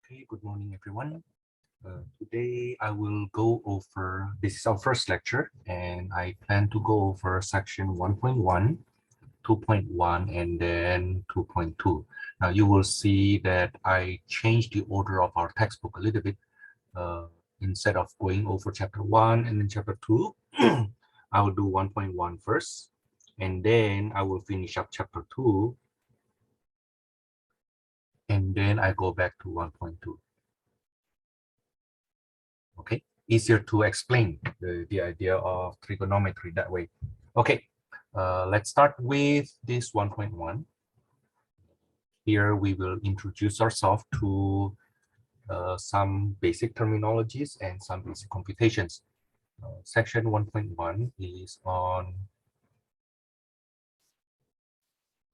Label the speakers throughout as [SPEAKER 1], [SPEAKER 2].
[SPEAKER 1] Okay, good morning, everyone. Today I will go over, this is our first lecture, and I plan to go over section 1.1, 2.1, and then 2.2. Now you will see that I changed the order of our textbook a little bit. Instead of going over chapter 1 and then chapter 2, I will do 1.1 first, and then I will finish up chapter 2, and then I go back to 1.2. Okay, easier to explain the idea of trigonometry that way. Okay, let's start with this 1.1. Here we will introduce ourselves to some basic terminologies and some basic computations. Section 1.1 is on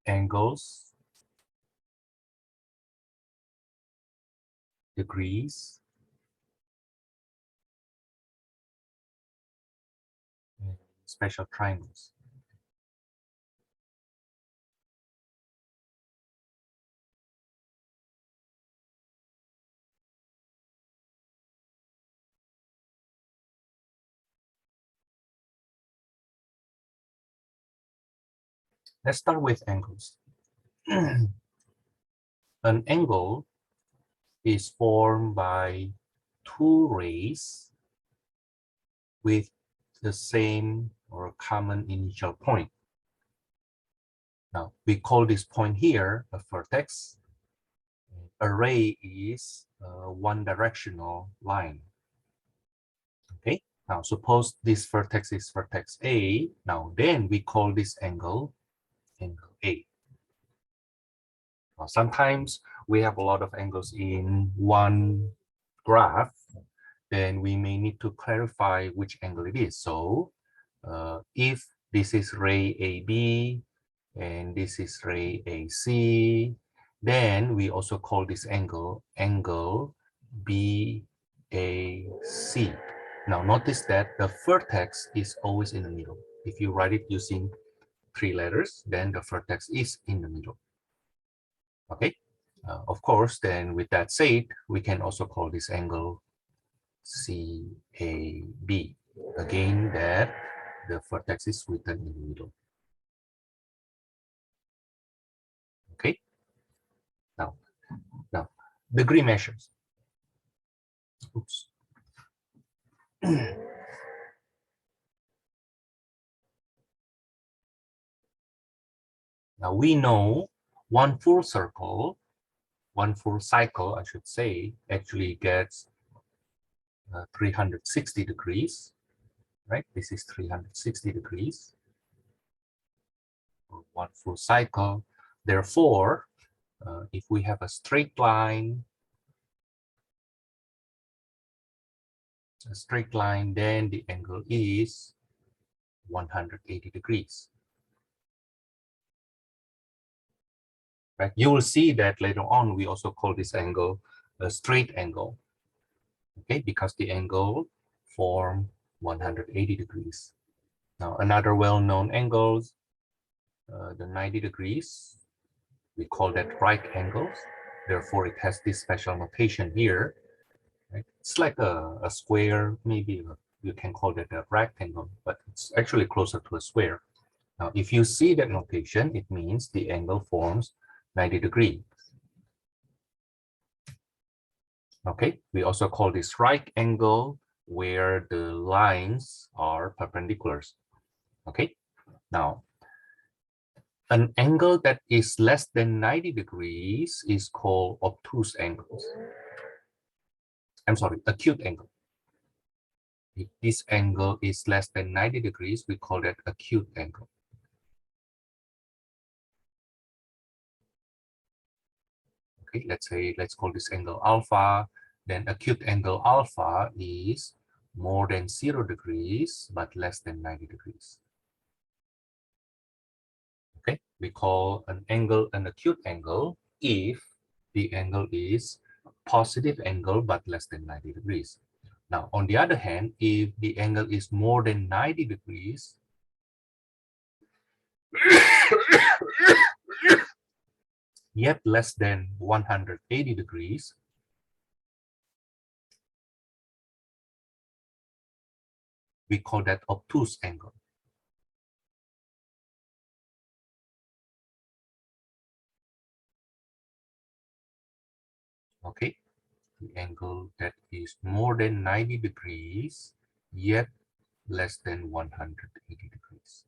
[SPEAKER 1] angles, degrees, and special triangles. Let's start with angles. An angle is formed by two rays with the same or common initial point. Now, we call this point here a vertex. A ray is a one-directional line. Okay, now suppose this vertex is vertex A. Now, then we call this angle A. Now, sometimes we have a lot of angles in one graph. Then we may need to clarify which angle it is. So if this is ray AB and this is ray AC, then we also call this angle BAC. Now notice that the vertex is always in the middle. If you write it using 3 letters, then the vertex is in the middle. Okay, of course, then with that said, we can also call this angle CAB. Again, that the vertex is written in the middle. Okay. Now, degree measures. Oops. Now we know one full cycle, I should say, actually gets 360 degrees, right? This is 360 degrees for one full cycle. Therefore, if we have a straight line, then the angle is 180 degrees. Right? You will see that later on, we also call this angle a straight angle, okay, because the angle form 180 degrees. Now, another well-known angles, the 90 degrees, we call that right angles. Therefore, it has this special notation here. Right? It's like a square, maybe you can call it a rectangle, but it's actually closer to a square. Now, if you see that notation, it means the angle forms 90 degrees. Okay, we also call this right angle where the lines are perpendicular. Okay, now an angle that is less than 90 degrees is called obtuse angles. I'm sorry, acute angle. If this angle is less than 90 degrees, we call that acute angle. Okay, let's call this angle alpha. Then acute angle alpha is more than 0 degrees, but less than 90 degrees. Okay, we call an angle an acute angle if the angle is positive angle, but less than 90 degrees. Now, on the other hand, if the angle is more than 90 degrees, yet less than 180 degrees, we call that obtuse angle. Okay, the angle that is more than 90 degrees, yet less than 180 degrees.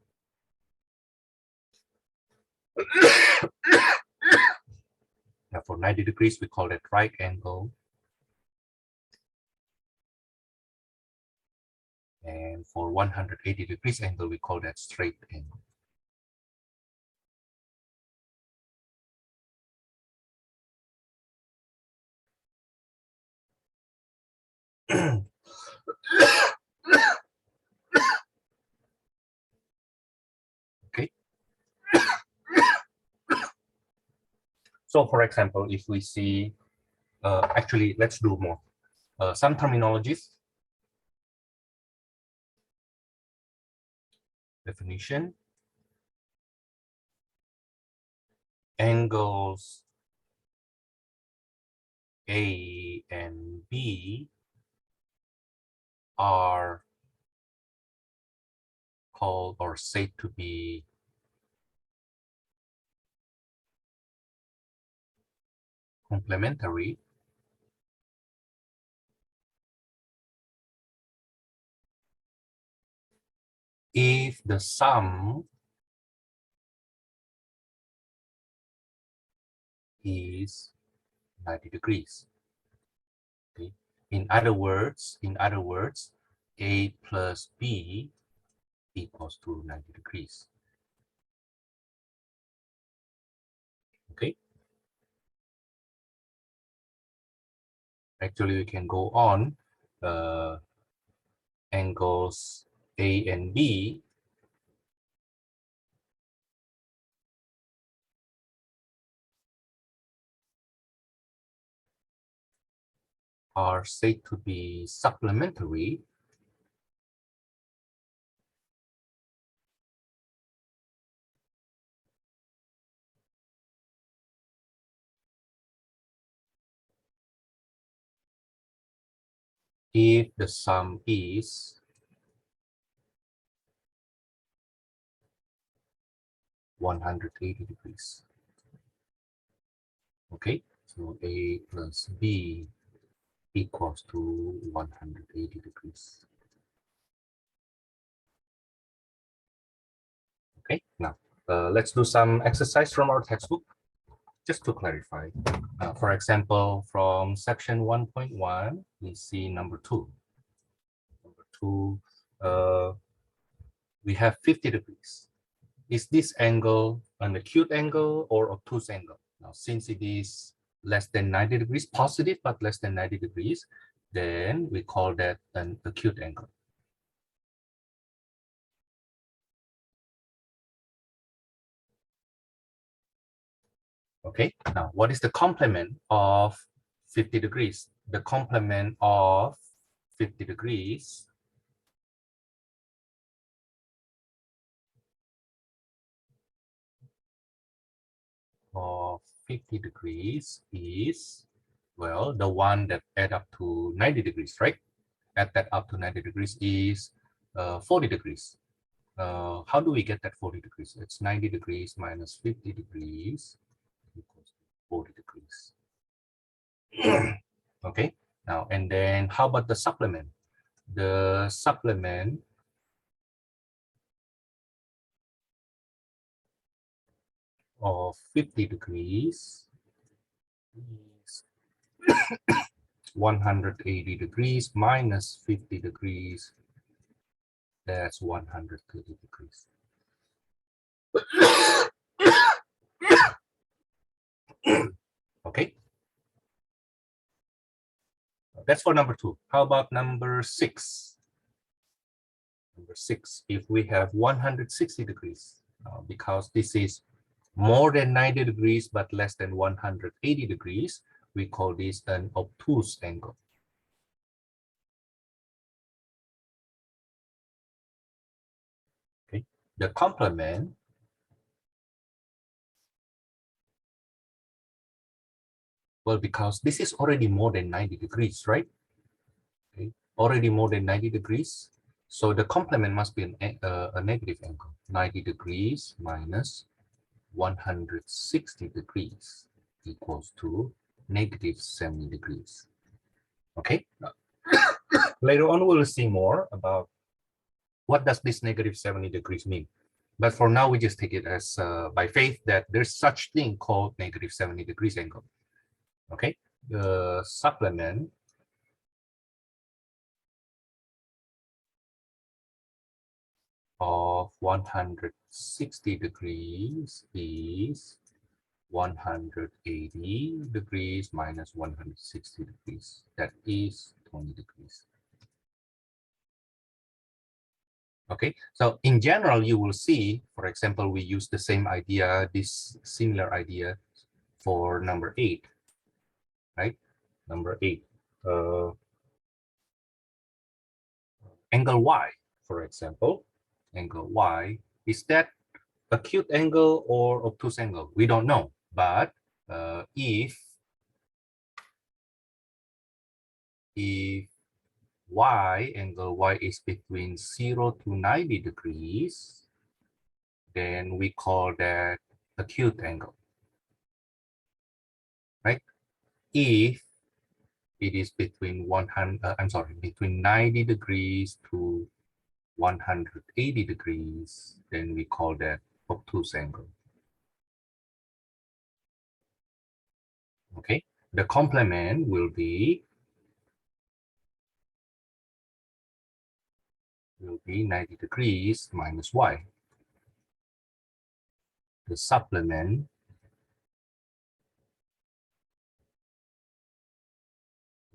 [SPEAKER 1] Now for 90 degrees, we call it right angle. And for 180 degrees angle, we call that straight angle. Okay. So for example, if we see, actually, let's do more. Some terminologies. Definition. Angles A and B are called or said to be complementary if the sum is 90 degrees. Okay. In other words, A plus B equals to 90 degrees. Okay. Actually, we can go on. Angles A and B are said to be supplementary if the sum is 180 degrees. Okay, so A plus B equals to 180 degrees. Okay, now let's do some exercise from our textbook just to clarify. For example, from section 1.1, we see number 2. Number 2, we have 50 degrees. Is this angle an acute angle or obtuse angle? Now, since it is less than 90 degrees, positive but less than 90 degrees, then we call that an acute angle. Okay, now what is the complement of 50 degrees? The complement of 50 degrees is, well, the one that add up to 90 degrees, right? Add that up to 90 degrees is 40 degrees. How do we get that 40 degrees? It's 90 degrees minus 50 degrees equals 40 degrees. Okay, now, and then how about the supplement? The supplement of 50 degrees is 180 degrees minus 50 degrees. That's 130 degrees. Okay. That's for number 2. How about number 6? Number 6, if we have 160 degrees, because this is more than 90 degrees but less than 180 degrees, we call this an obtuse angle. Okay. The complement well, because this is already more than 90 degrees, right? Okay. Already more than 90 degrees. So the complement must be a negative angle, 90 degrees minus 160 degrees equals to negative 70 degrees. Okay, later on we'll see more about what does this negative 70 degrees mean. But for now, we just take it as by faith that there's such thing called negative 70 degrees angle. Okay, the supplement of 160 degrees is 180 degrees minus 160 degrees. That is 20 degrees. Okay, so in general, you will see, for example, we use the same idea, this similar idea for number 8, right? Number 8, angle Y, for example, angle Y, is that acute angle or obtuse angle? We don't know, but if angle Y is between 0 to 90 degrees, then we call that acute angle, right? If it is between between 90 degrees to 180 degrees, then we call that obtuse angle. Okay, the complement will be 90 degrees minus Y. The supplement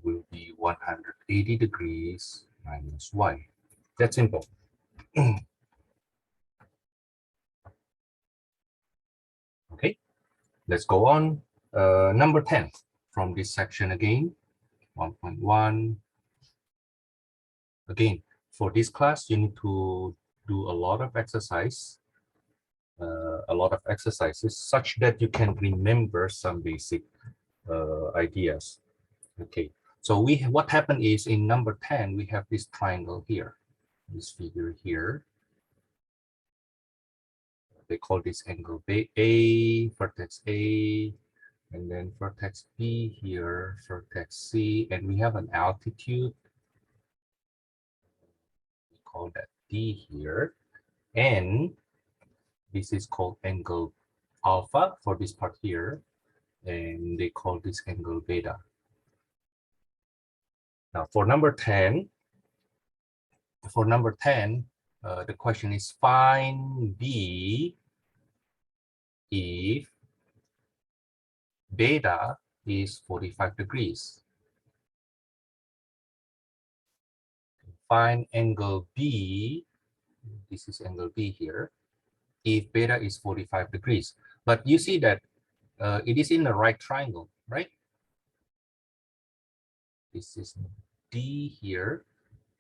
[SPEAKER 1] will be 180 degrees minus Y. That's simple. Okay, let's go on. Number 10 from this section again, 1.1. Again, for this class, you need to do a lot of exercises such that you can remember some basic ideas. Okay, so what happened is in number 10, we have this triangle here, this figure here. They call this angle A, vertex A, and then vertex B here, vertex C, and we have an altitude. We call that D here, and this is called angle alpha for this part here, and they call this angle beta. Now for number 10, the question is find B if beta is 45 degrees. Find angle B, this is angle B here, if beta is 45 degrees. But you see that it is in the right triangle, right? This is D here.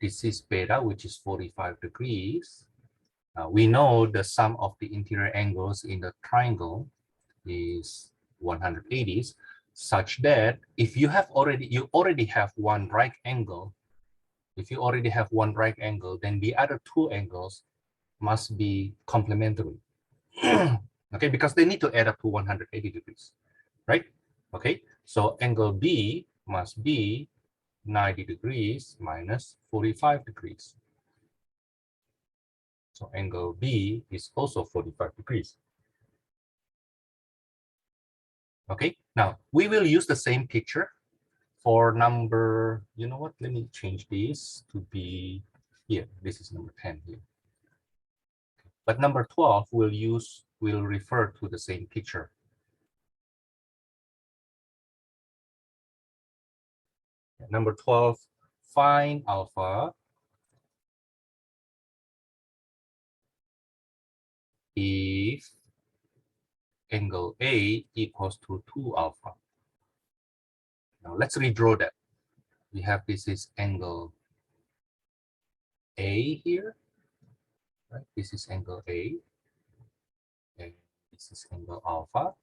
[SPEAKER 1] This is beta, which is 45 degrees. We know the sum of the interior angles in the triangle is 180, such that if you already have one right angle, then the other two angles must be complementary. Okay, because they need to add up to 180 degrees, right? Okay, so angle B must be 90 degrees minus 45 degrees. So angle B is also 45 degrees. Okay, now we will use the same picture for number, you know what, let me change this to be here. This is number 10 here. But number 12 will refer to the same picture. Number 12, find alpha if angle A equals to 2 alpha. Now let's redraw that. We have this is angle A here, right? This is angle A, and this is angle alpha.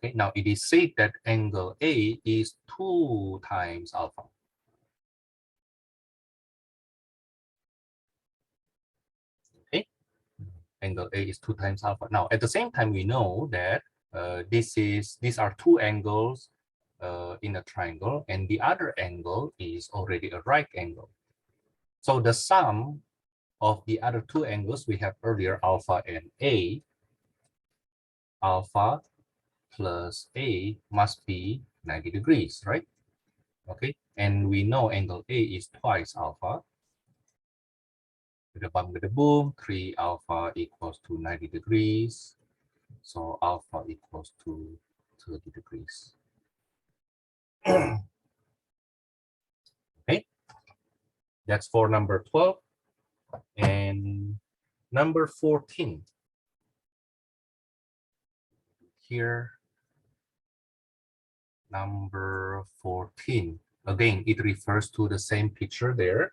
[SPEAKER 1] Okay, now it is said that angle A is 2 times alpha. Angle A is 2 times alpha. Now, at the same time, we know that these are two angles in a triangle, and the other angle is already a right angle. So the sum of the other two angles we have earlier, alpha and A, alpha plus A must be 90 degrees, right? Okay, and we know angle A is twice alpha. With a bump, with a boom, 3 alpha equals to 90 degrees. So alpha equals to 30 degrees. Okay, that's for number 12. And number 14. Here, number 14. Again, it refers to the same picture there.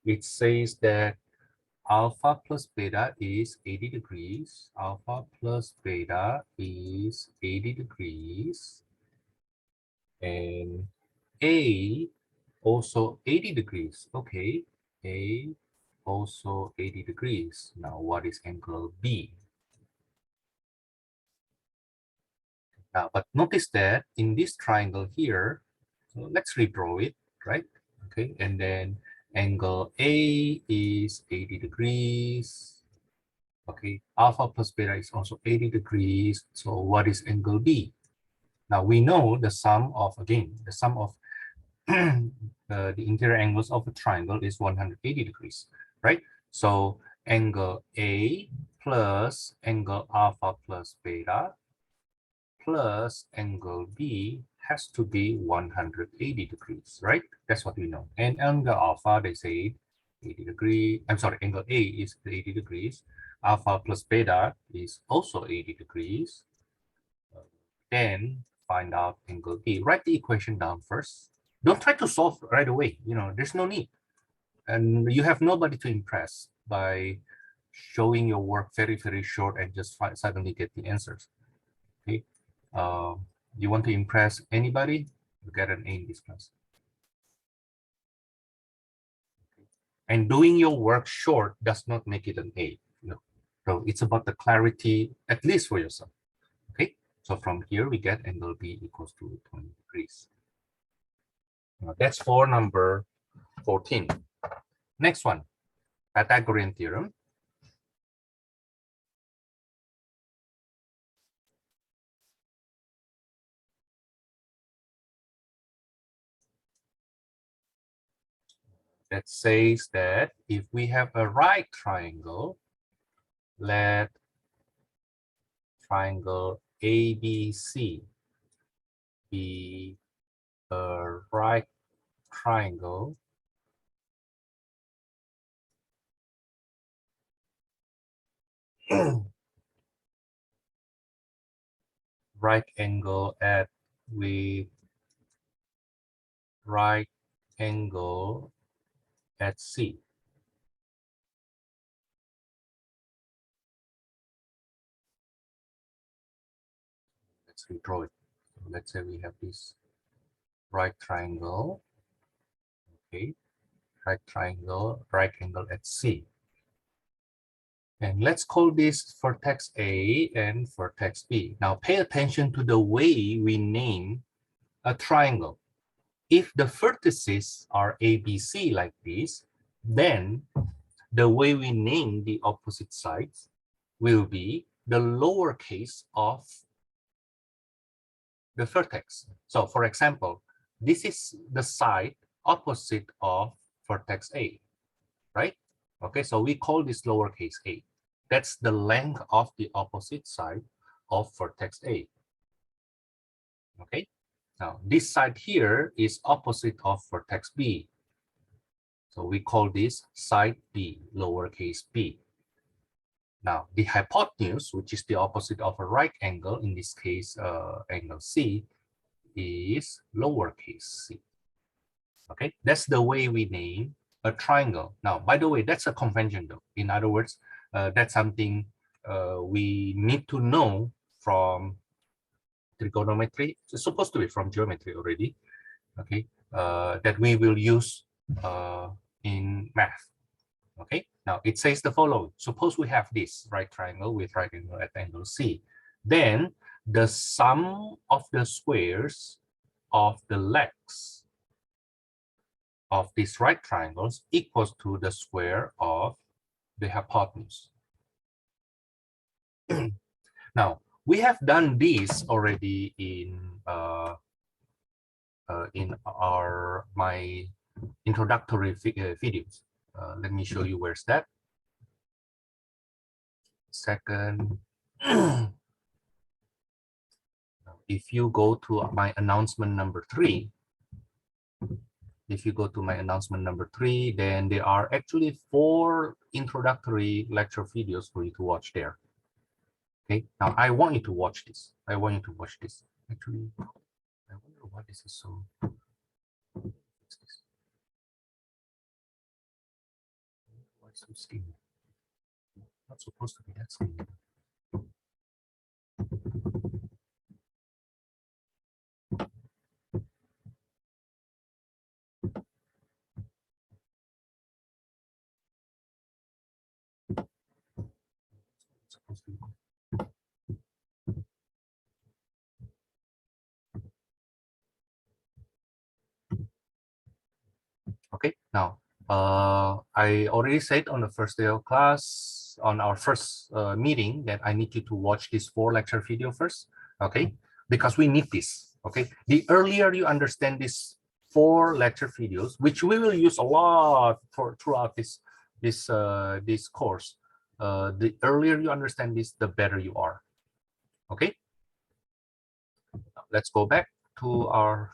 [SPEAKER 1] It says that alpha plus beta is 80 degrees. Alpha plus beta is 80 degrees. And A also 80 degrees. Okay, A also 80 degrees. Now, what is angle B? Now, but notice that in this triangle here, so let's redraw it, right? Okay, and then angle A is 80 degrees. Okay, alpha plus beta is also 80 degrees. So what is angle B? Now we know the sum of, again, the sum of the interior angles of a triangle is 180 degrees, right? So angle A plus angle alpha plus beta plus angle B has to be 180 degrees, right? That's what we know. And angle alpha, they say 80 degrees. I'm sorry, angle A is 80 degrees. Alpha plus beta is also 80 degrees. Then find out angle B. Write the equation down first. Don't try to solve right away. You know, there's no need. And you have nobody to impress by showing your work very, very short and just suddenly get the answers. Okay. You want to impress anybody? You get an A in this class. And doing your work short does not make it an A. No. So it's about the clarity, at least for yourself. Okay. So from here we get angle B equals to 20 degrees. Now, that's for number 14. Next one, Pythagorean theorem. That says that if we have a right triangle, let triangle ABC be a right triangle right angle at with right angle at C. Let's redraw it. So let's say we have this right triangle. Okay, right triangle, right angle at C. And let's call this vertex A and vertex B. Now pay attention to the way we name a triangle. If the vertices are ABC like this, then the way we name the opposite sides will be the lowercase of the vertex. So for example, this is the side opposite of vertex A, right? Okay, so we call this lowercase a. That's the length of the opposite side of vertex A. Okay, now this side here is opposite of vertex B. So we call this side B, lowercase b. Now the hypotenuse, which is the opposite of a right angle, in this case angle C, is lowercase c. Okay, that's the way we name a triangle. Now, by the way, that's a convention though. In other words, that's something we need to know from trigonometry. It's supposed to be from geometry already. Okay, that we will use in math. Okay, Now it says the following. Suppose we have this right triangle with right angle at angle C. Then the sum of the squares of the legs of these right triangles equals to the square of the hypotenuse. Now, we have done this already in my introductory videos. Let me show you where's that. Second, if you go to my announcement number 3, then there are actually 4 introductory lecture videos for you to watch there. Okay, now I want you to watch this. Actually, I wonder why this is so. Why so skinny? Not supposed to be that skinny. It's supposed to be. Okay, now I already said on the first day of class, on our first meeting, that I need you to watch this 4 lecture video first. Okay, because we need this. Okay, the earlier you understand these 4 lecture videos, which we will use a lot throughout this course, the earlier you understand this, the better you are. Okay, let's go back to our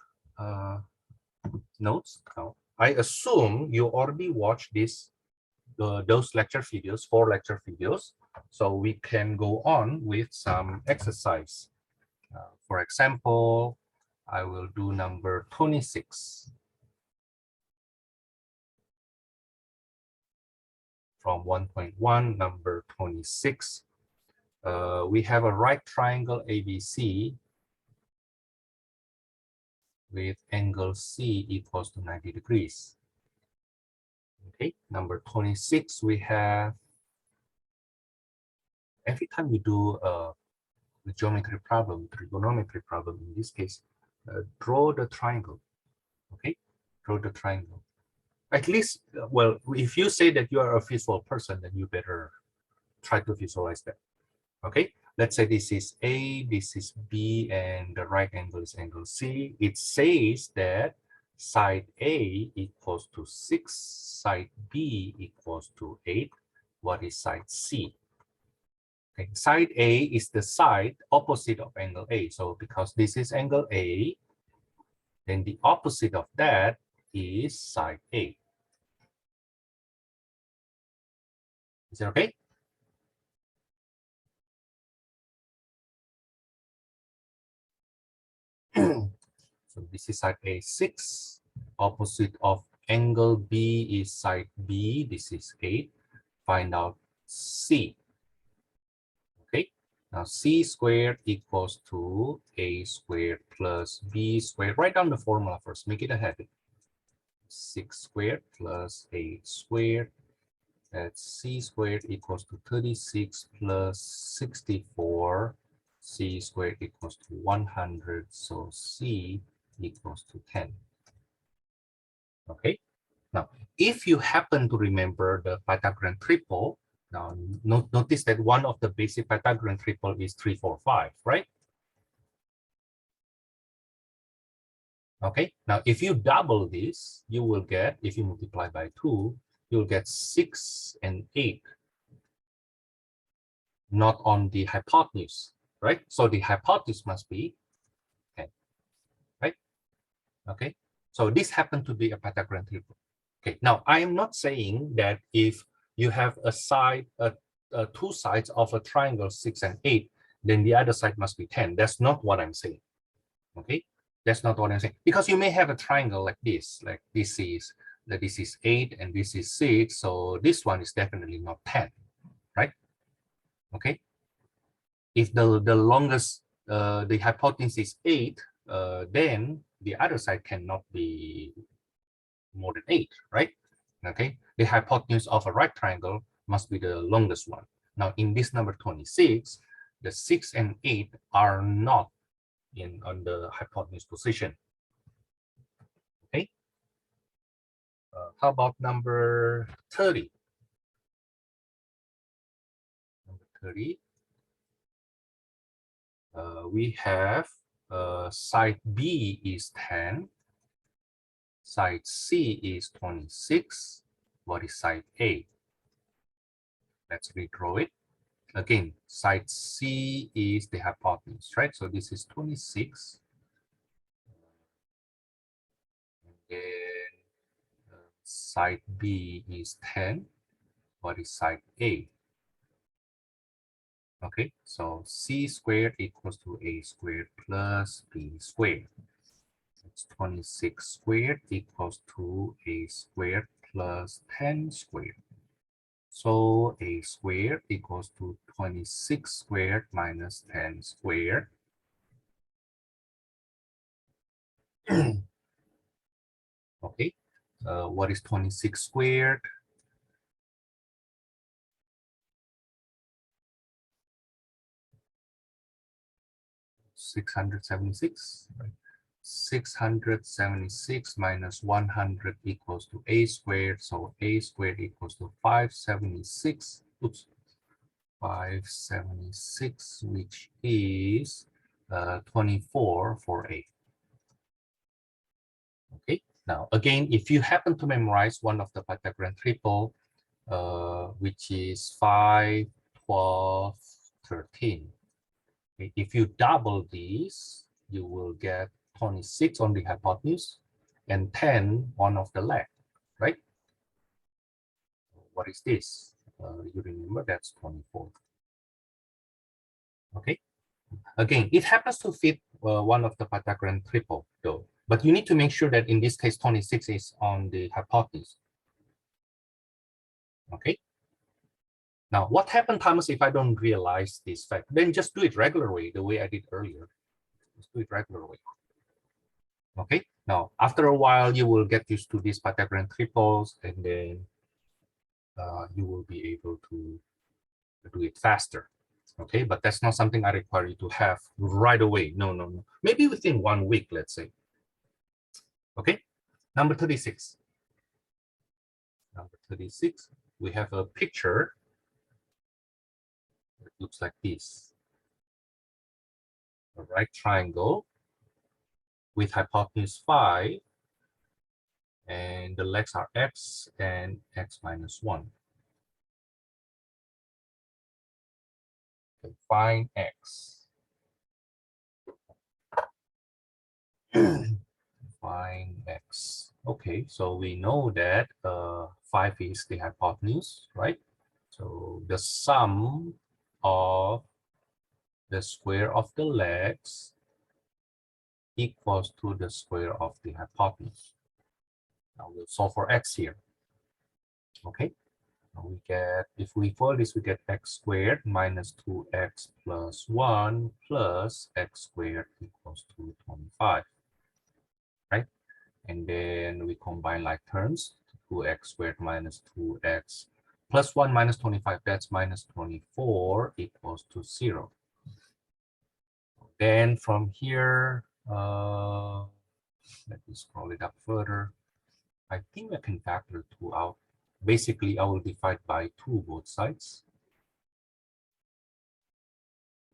[SPEAKER 1] notes now. I assume you already watched those lecture videos, 4 lecture videos, so we can go on with some exercise. For example, I will do number 26 from 1.1, number 26. We have a right triangle ABC with angle C equals to 90 degrees. Okay, number 26, we have, every time we do the geometry problem, trigonometry problem in this case, draw the triangle. Okay, draw the triangle. At least, well, if you say that you are a visual person, then you better try to visualize that. Okay, let's say this is A, this is B, and the right angle is angle C. It says that side A equals to 6, side B equals to 8. What is side C? Okay, side A is the side opposite of angle A. So because this is angle A, then the opposite of that is side A. Is it okay? So this is side A, 6. Opposite of angle B is side B. This is 8. Find out C. Okay. Now C squared equals to A squared plus B squared. Write down the formula first. Make it a habit. 6 squared plus 8 squared. That's C squared equals to 36 plus 64. C squared equals to 100. So C equals to 10. Okay. Now, if you happen to remember the Pythagorean triple, now notice that one of the basic Pythagorean triple is 3, 4, 5, right? Okay. Now, if you double this, you will get, if you multiply by 2, you'll get 6 and 8, not on the hypotenuse, right? So the hypotenuse must be 10, right? Okay. So this happened to be a Pythagorean triple. Okay. Now, I am not saying that if you have a side, two sides of a triangle 6 and 8, then the other side must be 10. That's not what I'm saying. Okay. That's not what I'm saying. Because you may have a triangle like this is 8 and this is 6. So this one is definitely not 10, right? Okay. If the longest, the hypotenuse is 8, then the other side cannot be more than 8, right? Okay, the hypotenuse of a right triangle must be the longest one. Now, in this number 26, the 6 and 8 are not on the hypotenuse position. Okay. How about number 30? Number 30. We have side B is 10. Side C is 26. What is side A? Let's redraw it. Again, side C is the hypotenuse, right? So this is 26. And then side B is 10. What is side A? Okay, so C squared equals to A squared plus B squared. It's 26 squared equals to A squared plus 10 squared. So A squared equals to 26 squared minus 10 squared. Okay, what is 26 squared? 676, right? 676 minus 100 equals to A squared. So A squared equals to 576. Oops, 576, which is 24 for A. Okay, now again, if you happen to memorize one of the Pythagorean triple, which is 5, 12, 13. Okay, if you double these, you will get 26 on the hypotenuse and 10 one of the leg, right? What is this? You remember that's 24. Okay. Again, it happens to fit one of the Pythagorean triple though, but you need to make sure that in this case 26 is on the hypotenuse. Okay. Now, what happens, Thomas, if I don't realize this fact? Then just do it regular way, the way I did earlier. Just do it regular way. Okay. Now, after a while, you will get used to these Pythagorean triples, and then you will be able to do it faster. Okay, but that's not something I require you to have right away. No, no, no. Maybe within 1 week, let's say. Okay, number 36. Number 36, we have a picture. It looks like this. A right triangle with hypotenuse 5, and the legs are x and x minus 1. Okay, find x. Find x. Okay, so we know that 5 is the hypotenuse, right? So the sum of the square of the legs equals to the square of the hypotenuse. Now we'll solve for x here. Okay, now we get, if we follow this, we get x squared minus 2x plus 1 plus x squared equals to 25, right? And then we combine like terms, 2x squared minus 2x plus 1 minus 25, that's minus 24 equals to 0. Then from here, let me scroll it up further. I think I can factor 2 out. Basically, I will divide by 2 both sides,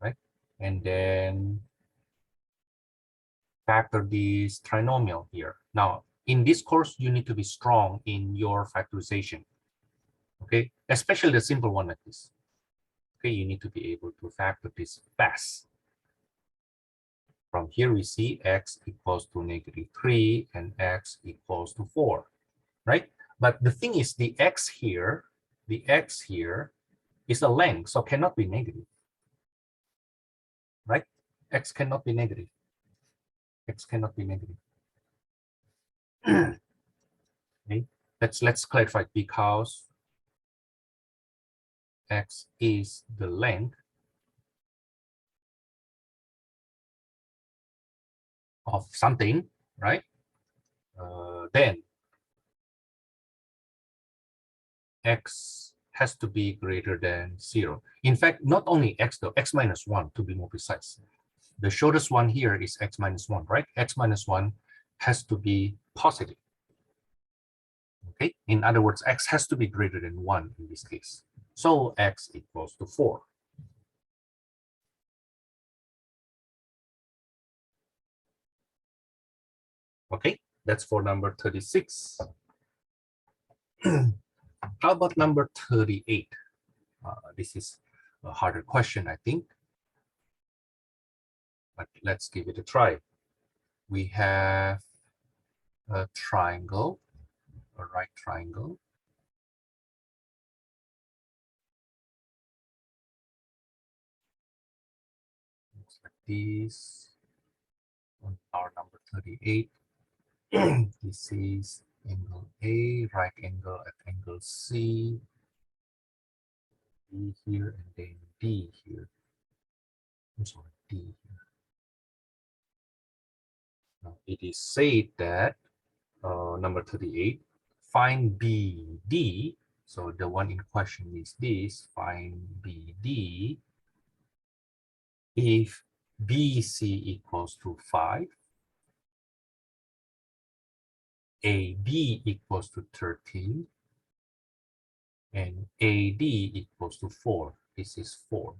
[SPEAKER 1] right? And then factor this trinomial here. Now, in this course, you need to be strong in your factorization, okay? Especially the simple one like this. Okay, you need to be able to factor this fast. From here, we see x equals to -3 and x equals to 4, right? But the thing is, the x here is a length, so cannot be negative, right? X cannot be negative. X cannot be negative. Okay, let's clarify, because x is the length of something, right? Then x has to be greater than 0. In fact, not only x though, x minus 1 to be more precise. The shortest one here is x minus 1, right? X minus 1 has to be positive. Okay, in other words, x has to be greater than 1 in this case. So x equals to 4. Okay, that's for number 36. How about number 38? This is a harder question, I think. But let's give it a try. We have a triangle, a right triangle. Looks like this on our number 38. This is angle A, right angle at angle C, B here, and then D here. I'm sorry, D here. Now, it is said that number 38, find BD. So the one in question is this, find BD if BC equals to 5, AB equals to 13, and AD equals to 4. This is 4.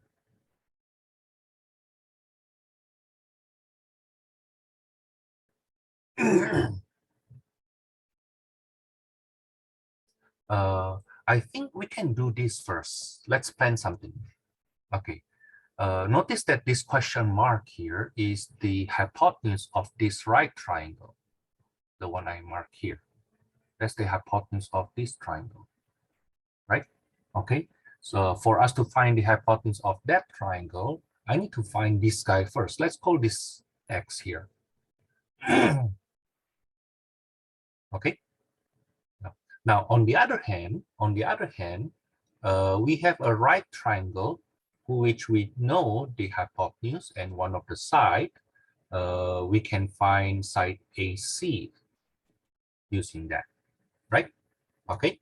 [SPEAKER 1] I think we can do this first. Let's plan something. Okay. Notice that this question mark here is the hypotenuse of this right triangle, the one I mark here. That's the hypotenuse of this triangle, right? Okay. So for us to find the hypotenuse of that triangle, I need to find this guy first. Let's call this x here. Okay. Now, on the other hand, we have a right triangle, which we know the hypotenuse and one of the side. We can find side AC using that, right? Okay.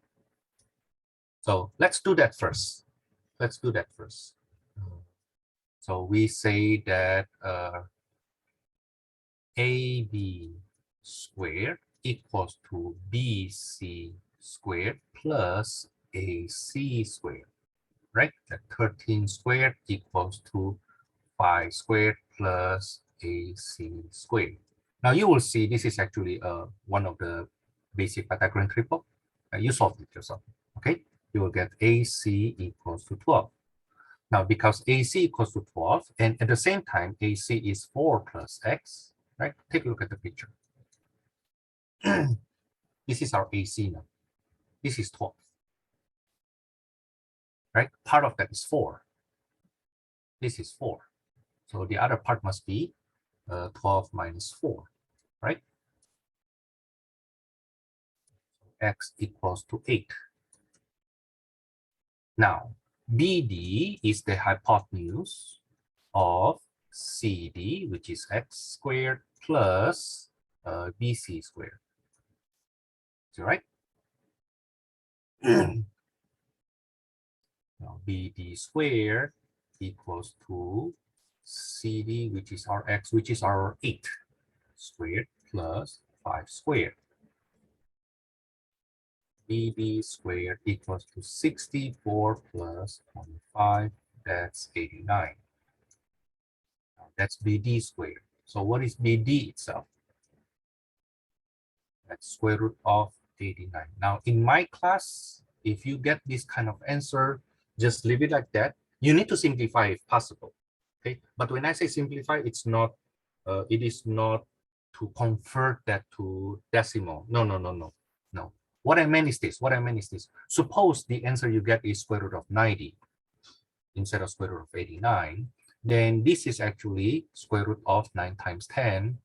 [SPEAKER 1] So let's do that first. Let's do that first. So we say that AB squared equals to BC squared plus AC squared, right? That 13 squared equals to 5 squared plus AC squared. Now you will see this is actually one of the basic Pythagorean triple. You solve it yourself, okay? You will get AC equals to 12. Now, because AC equals to 12, and at the same time, AC is 4 plus X, right? Take a look at the picture. This is our AC now. This is 12, right? Part of that is 4. This is 4. So the other part must be 12 minus 4, right? X equals to 8. Now, BD is the hypotenuse of CD, which is x squared plus BC squared. Is that right? Now, BD squared equals to CD, which is our x, which is our 8 squared plus 5 squared. BD squared equals to 64 plus 25, that's 89. Now, that's BD squared. So what is BD itself? That's square root of 89. Now, in my class, if you get this kind of answer, just leave it like that. You need to simplify if possible. Okay, but when I say simplify, it's not. It is not to convert that to decimal. No. What I meant is this. Suppose the answer you get is square root of 90 instead of square root of 89. Then this is actually square root of 9 times 10.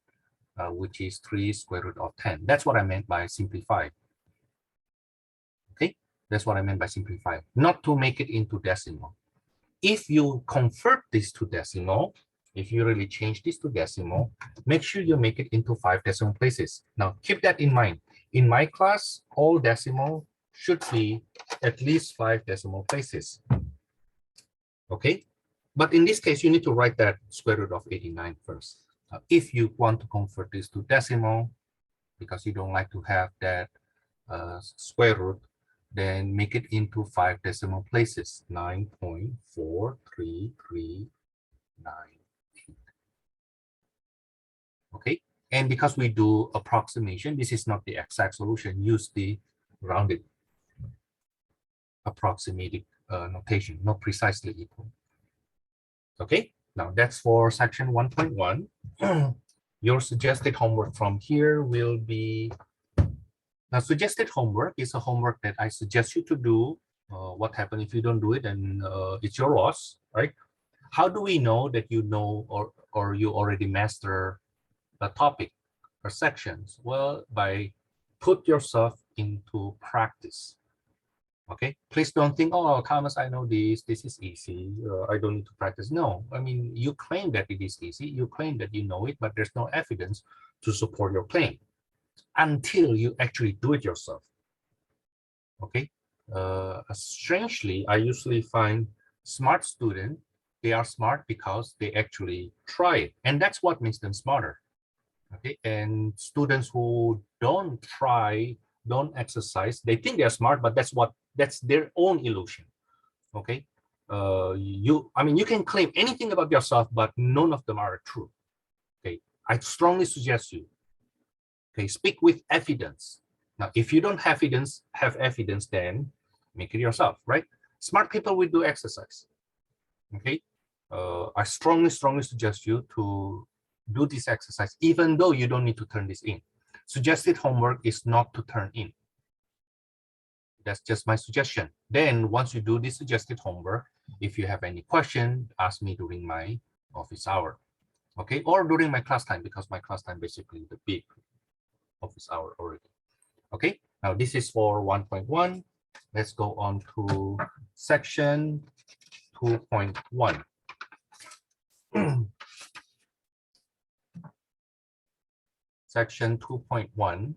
[SPEAKER 1] Which is 3 square root of 10. That's what I meant by simplify. Okay, that's what I meant by simplify. Not to make it into decimal. If you convert this to decimal, if you really change this to decimal, make sure you make it into 5 decimal places. Now, keep that in mind. In my class, all decimal, should be at least 5 decimal places. Okay, but in this case, you need to write that square root of 89 first. If you want to convert this to decimal, because you don't like to have that square root, then make it into 5 decimal places, 9.4339. Okay, and because we do approximation, this is not the exact solution. Use the rounded approximated notation, not precisely equal. Okay, now that's for section 1.1. Your suggested homework from here will be, now suggested homework is a homework that I suggest you to do. What happens if you don't do it, and it's your loss, right? How do we know that you know or you already master a topic or sections? Well, by put yourself into practice. Okay, please don't think, oh, Thomas, I know this is easy, I don't need to practice. No, I mean, you claim that it is easy, you claim that you know it, but there's no evidence to support your claim until you actually do it yourself. Okay, strangely, I usually find smart students, they are smart because they actually try it, and that's what makes them smarter. Okay, and students who don't try, don't exercise, they think they're smart, but that's their own illusion. Okay, I mean, you can claim anything about yourself, but none of them are true. Okay, I strongly suggest you, okay, speak with evidence. Now, if you don't have evidence, then make it yourself, right? Smart people will do exercise. Okay, I strongly suggest you to do this exercise, even though you don't need to turn this in. Suggested homework is not to turn in. That's just my suggestion. Then once you do this suggested homework, if you have any question, ask me during my office hour, okay? Or during my class time, because my class time basically the big office hour already. Okay, now this is for 1.1. Let's go on to section 2.1. Section 2.1.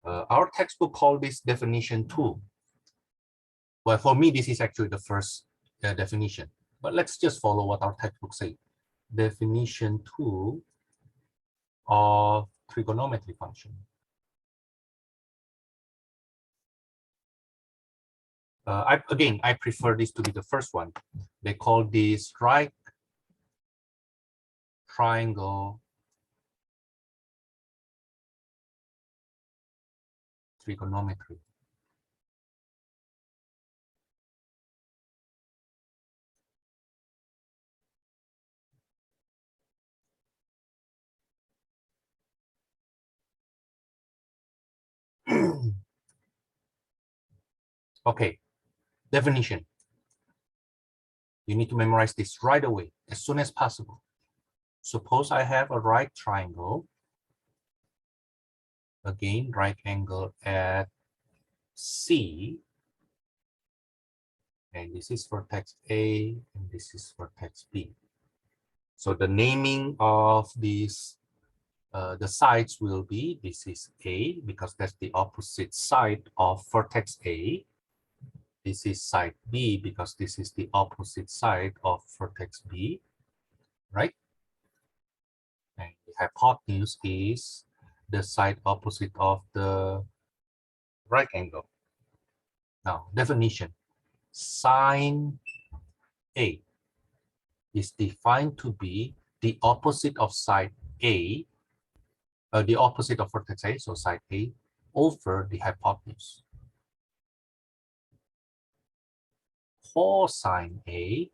[SPEAKER 1] Our textbook called this definition 2. Well, for me, this is actually the first definition. But let's just follow what our textbook says. Definition 2 of trigonometry function. Again, I prefer this to be the first one. They call this right triangle trigonometry. Okay, definition. You need to memorize this right away, as soon as possible. Suppose I have a right triangle. Again, right angle at C. And this is vertex A, and this is vertex B. So the naming of these, the sides will be, this is A, because that's the opposite side of vertex A. This is side B, because this is the opposite side of vertex B, right? And the hypotenuse is the side opposite of the right angle. Now, definition. Sine A is defined to be the opposite of side A, the opposite of vertex A, so side A, over the hypotenuse. Cosine A,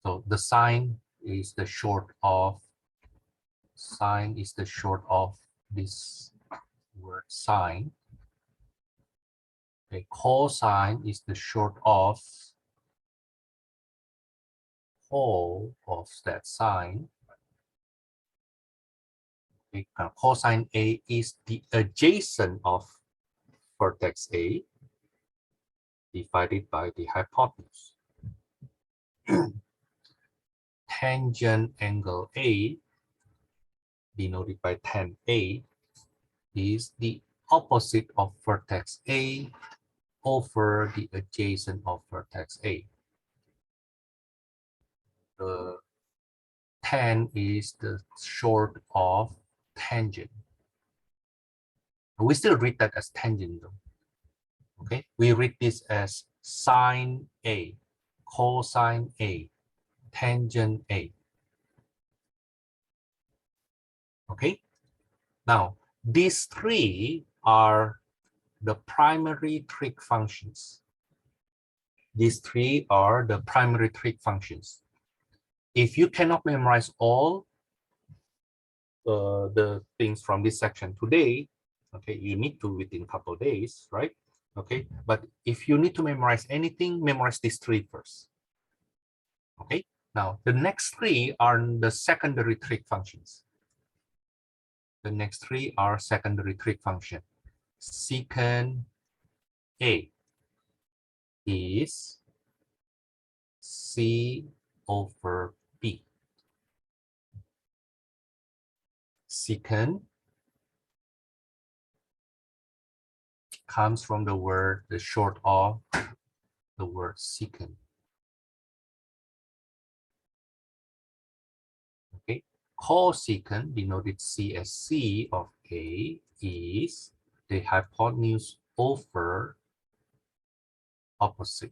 [SPEAKER 1] so the sine is the short of, sine is the short of this word sine. Okay, cosine is the short of whole of that sine. Okay, cosine A is the adjacent of vertex A divided by the hypotenuse. tangent angle A, denoted by tan A, is the opposite of vertex A over the adjacent of vertex A. The tan is the short of tangent. We still read that as tangent though. Okay, we read this as sine A, cosine A, tangent A. Okay, now these three are the primary trig functions. These three are the primary trig functions. If you cannot memorize all the things from this section today, okay, you need to within a couple of days, right? Okay, but if you need to memorize anything, memorize these three first. Okay, now the next three are the secondary trig functions. The next three are secondary trig function. Secant A is C over B. Secant comes from the short of the word secant. Okay, cosecant, denoted C as C of A, is the hypotenuse over opposite.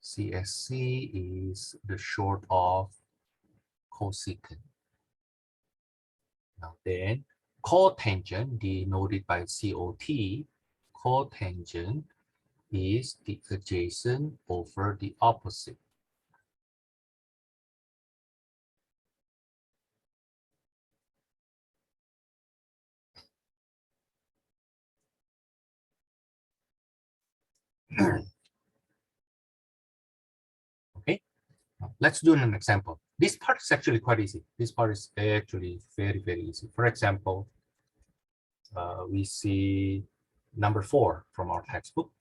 [SPEAKER 1] CSC is the short of cosecant. Now then, cotangent, denoted by COT, cotangent is the adjacent over the opposite. Okay, now let's do an example. This part is actually quite easy. This part is actually very, very easy. For example, we see number 4 from our textbook.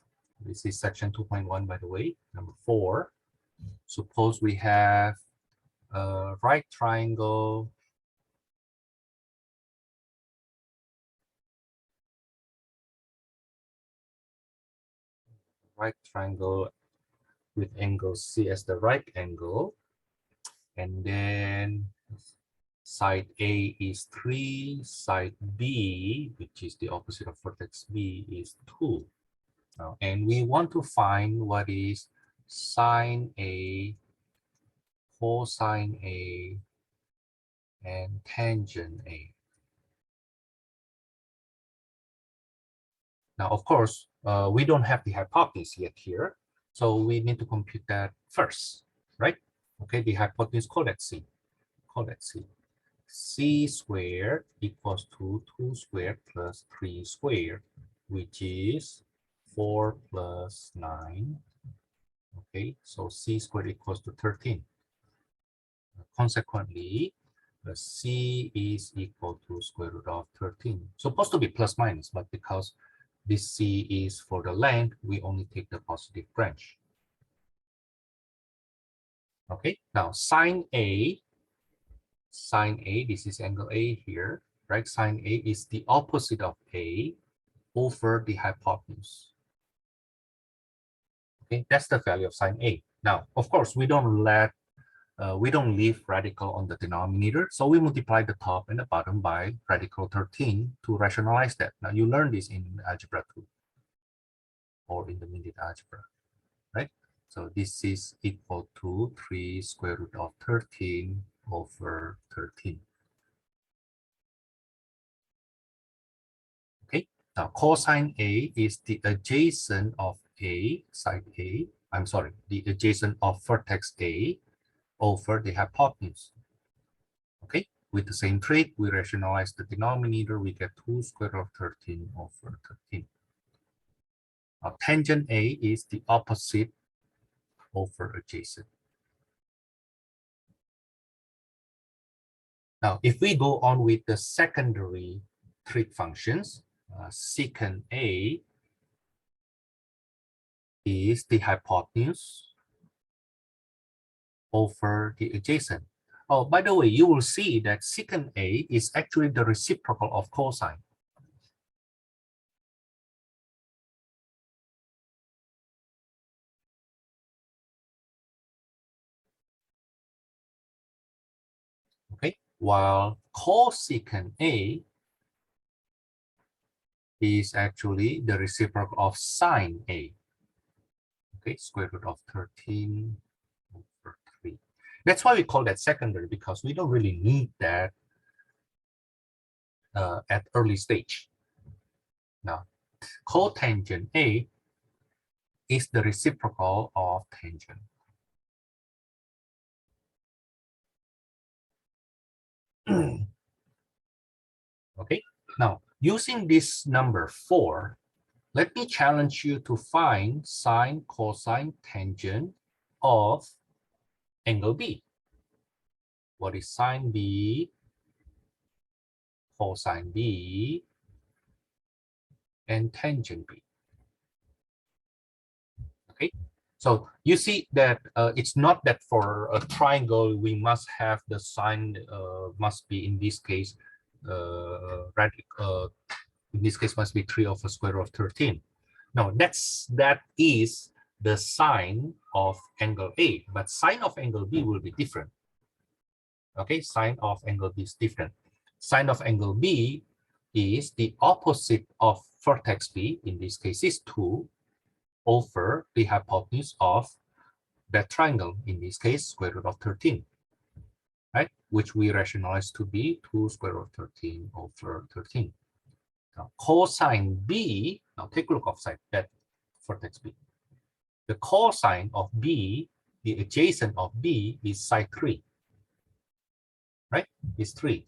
[SPEAKER 1] This is section 2.1, by the way, number 4. Suppose we have a right triangle with angle C as the right angle, and then side A is 3, side B, which is the opposite of vertex B, is 2. Now, and we want to find what is sine A, cosine A, and tangent A. Now, of course, we don't have the hypotenuse yet here, so we need to compute that first, right? Okay, the hypotenuse, call that C. C squared equals to 2 squared plus 3 squared, which is 4 plus 9. Okay, so C squared equals to 13. Consequently, the C is equal to square root of 13. Supposed to be plus minus, but because this C is for the length, we only take the positive branch. Okay, now sine A, this is angle A here, right? Sine A is the opposite of A over the hypotenuse. Okay, that's the value of sine A. Now, of course, we don't leave radical on the denominator, so we multiply the top and the bottom by radical 13 to rationalize that. Now, you learn this in algebra 2 or intermediate algebra, right? So this is equal to 3 square root of 13 over 13. Okay, now cosine A is the adjacent of A, side A, I'm sorry, the adjacent of vertex A over the hypotenuse. Okay, with the same trick, we rationalize the denominator, we get 2 square root of 13 over 13. Now, tangent A is the opposite over adjacent. Now, if we go on with the secondary trig functions, secant A is the hypotenuse over the adjacent. Oh, by the way, you will see that secant A is actually the reciprocal of cosine. Okay, while cosecant A is actually the reciprocal of sine A. Okay, square root of 13 over 3. That's why we call that secondary, because we don't really need that at early stage. Now, cotangent A is the reciprocal of tangent. Okay, now using this number 4, let me challenge you to find sine, cosine, tangent of angle B. What is sine B, cosine B, and tangent B? Okay, so you see that it's not that for a triangle we must have the sine must be in this case in this case must be 3 over square root of 13. No, that is the sine of angle A, but sine of angle B will be different. Okay, sine of angle B is different. Sine of angle B is the opposite of vertex B, in this case is 2, over the hypotenuse of that triangle, in this case square root of 13, right? Which we rationalize to be 2 square root of 13 over 13. Now, cosine B, now take a look outside that vertex B. The cosine of B, the adjacent of B is sine 3, right? Is 3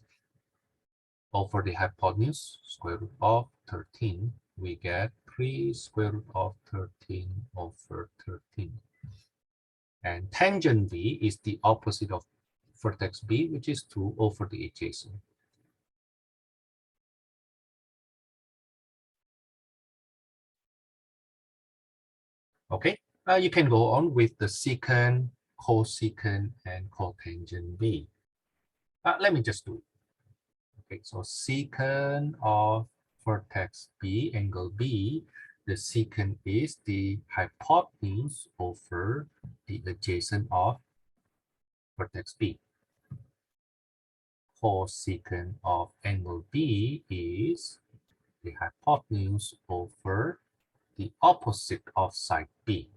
[SPEAKER 1] over the hypotenuse square root of 13. We get 3 square root of 13 over 13. And tangent B is the opposite of vertex B, which is 2 over the adjacent. Okay, you can go on with the secant, cosecant, and cotangent B. Let me just do it. Okay, so secant of vertex B, angle B, the secant is the hypotenuse over the adjacent of vertex B. Cosecant of angle B is the hypotenuse over the opposite of side B,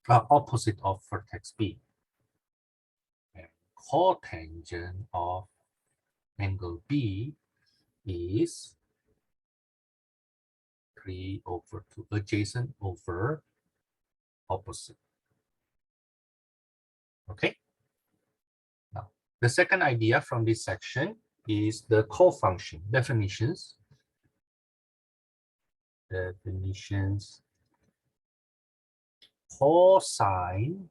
[SPEAKER 1] opposite of vertex B. And cotangent of angle B is 3 over 2, adjacent over opposite. Okay. Now, the second idea from this section is the cofunction definitions. Definitions. Cosine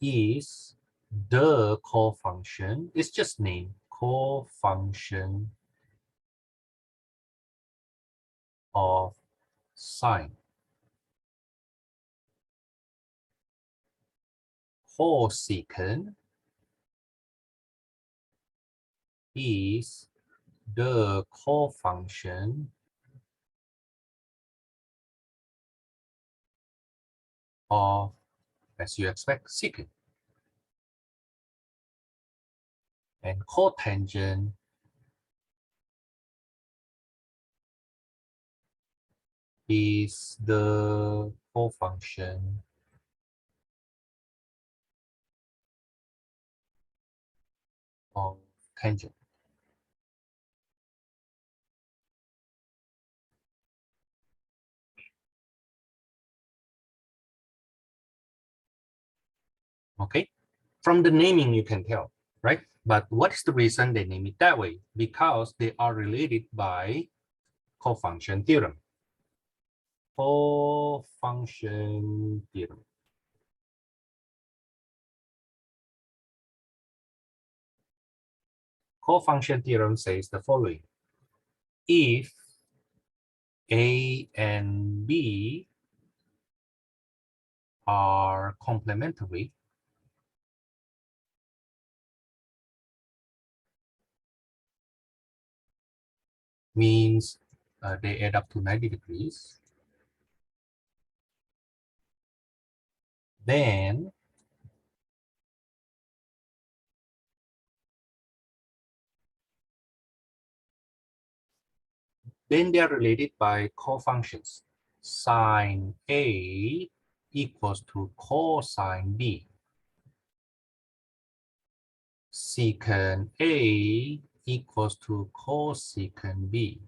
[SPEAKER 1] is the cofunction. It's just named cofunction of sine. Cosecant is the cofunction of, as you expect, secant. And cotangent is the cofunction of tangent. Okay, from the naming you can tell, right? But what is the reason they name it that way? Because they are related by cofunction theorem. Cofunction theorem. Cofunction theorem says the following. If A and B are complementary, means they add up to 90 degrees, then they are related by cofunctions. Sine A equals to cosine B. Secant A equals to cosecant B.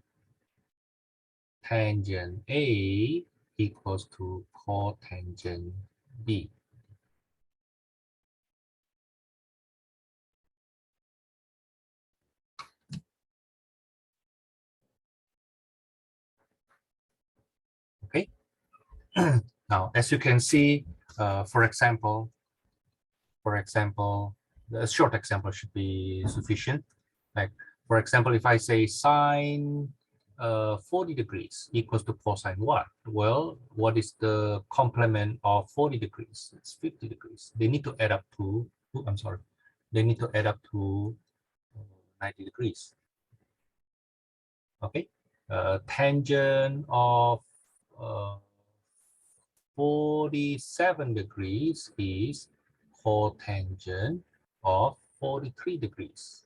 [SPEAKER 1] Tangent A equals to cotangent B. Okay. Now, as you can see, for example, a short example should be sufficient. Like, for example, if I say sine 40 degrees equals to cosine what? Well, what is the complement of 40 degrees? It's 50 degrees. They need to add up to, I'm sorry, they need to add up to 90 degrees. Okay. Tangent of uh, 47 degrees is cotangent of 43 degrees.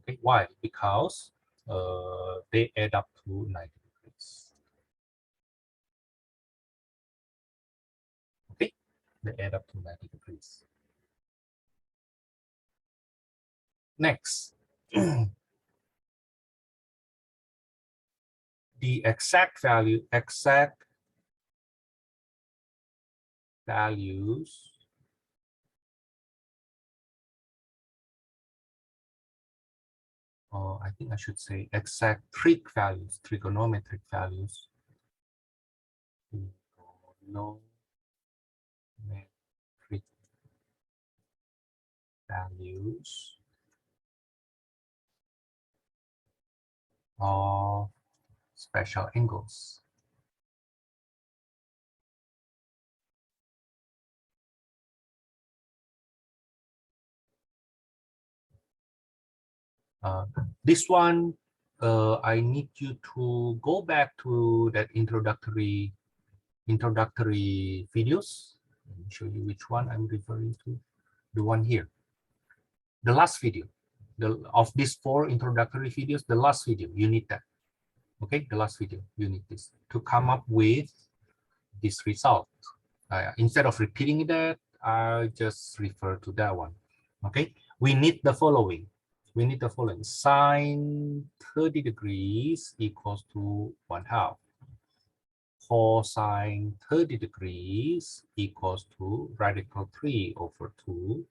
[SPEAKER 1] Okay, why? Because they add up to 90 degrees. Okay, they add up to 90 degrees. Next, the exact values or I think I should say exact trig values, trigonometric values, trigonometric values of special angles. This one, I need you to go back to that introductory videos. Let me show you which one I'm referring to. The one here, the last video, of these 4 introductory videos, the last video, you need that. Okay, the last video, you need this to come up with this result. Instead of repeating that, I just refer to that one. Okay, we need the following. We need the following. Sine 30 degrees equals to 1/2. Cosine 30 degrees equals to radical 3/2.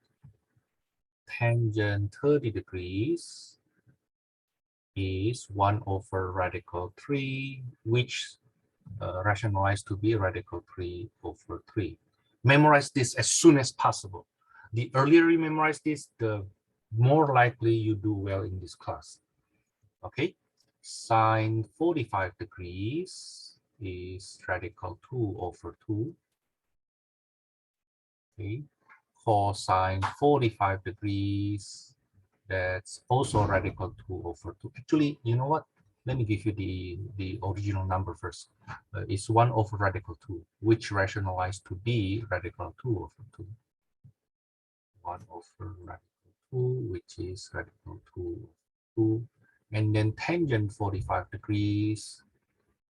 [SPEAKER 1] Tangent 30 degrees is 1/radical 3, which rationalized to be radical 3/3. Memorize this as soon as possible. The earlier you memorize this, the more likely you do well in this class. Okay, sine 45 degrees is radical 2/2. Okay, cosine 45 degrees, that's also radical 2/2. Actually, you know what? Let me give you the original number first. It's 1/radical 2, which rationalized to be radical 2/2. 1/radical 2, which is radical 2/2. And then tangent 45 degrees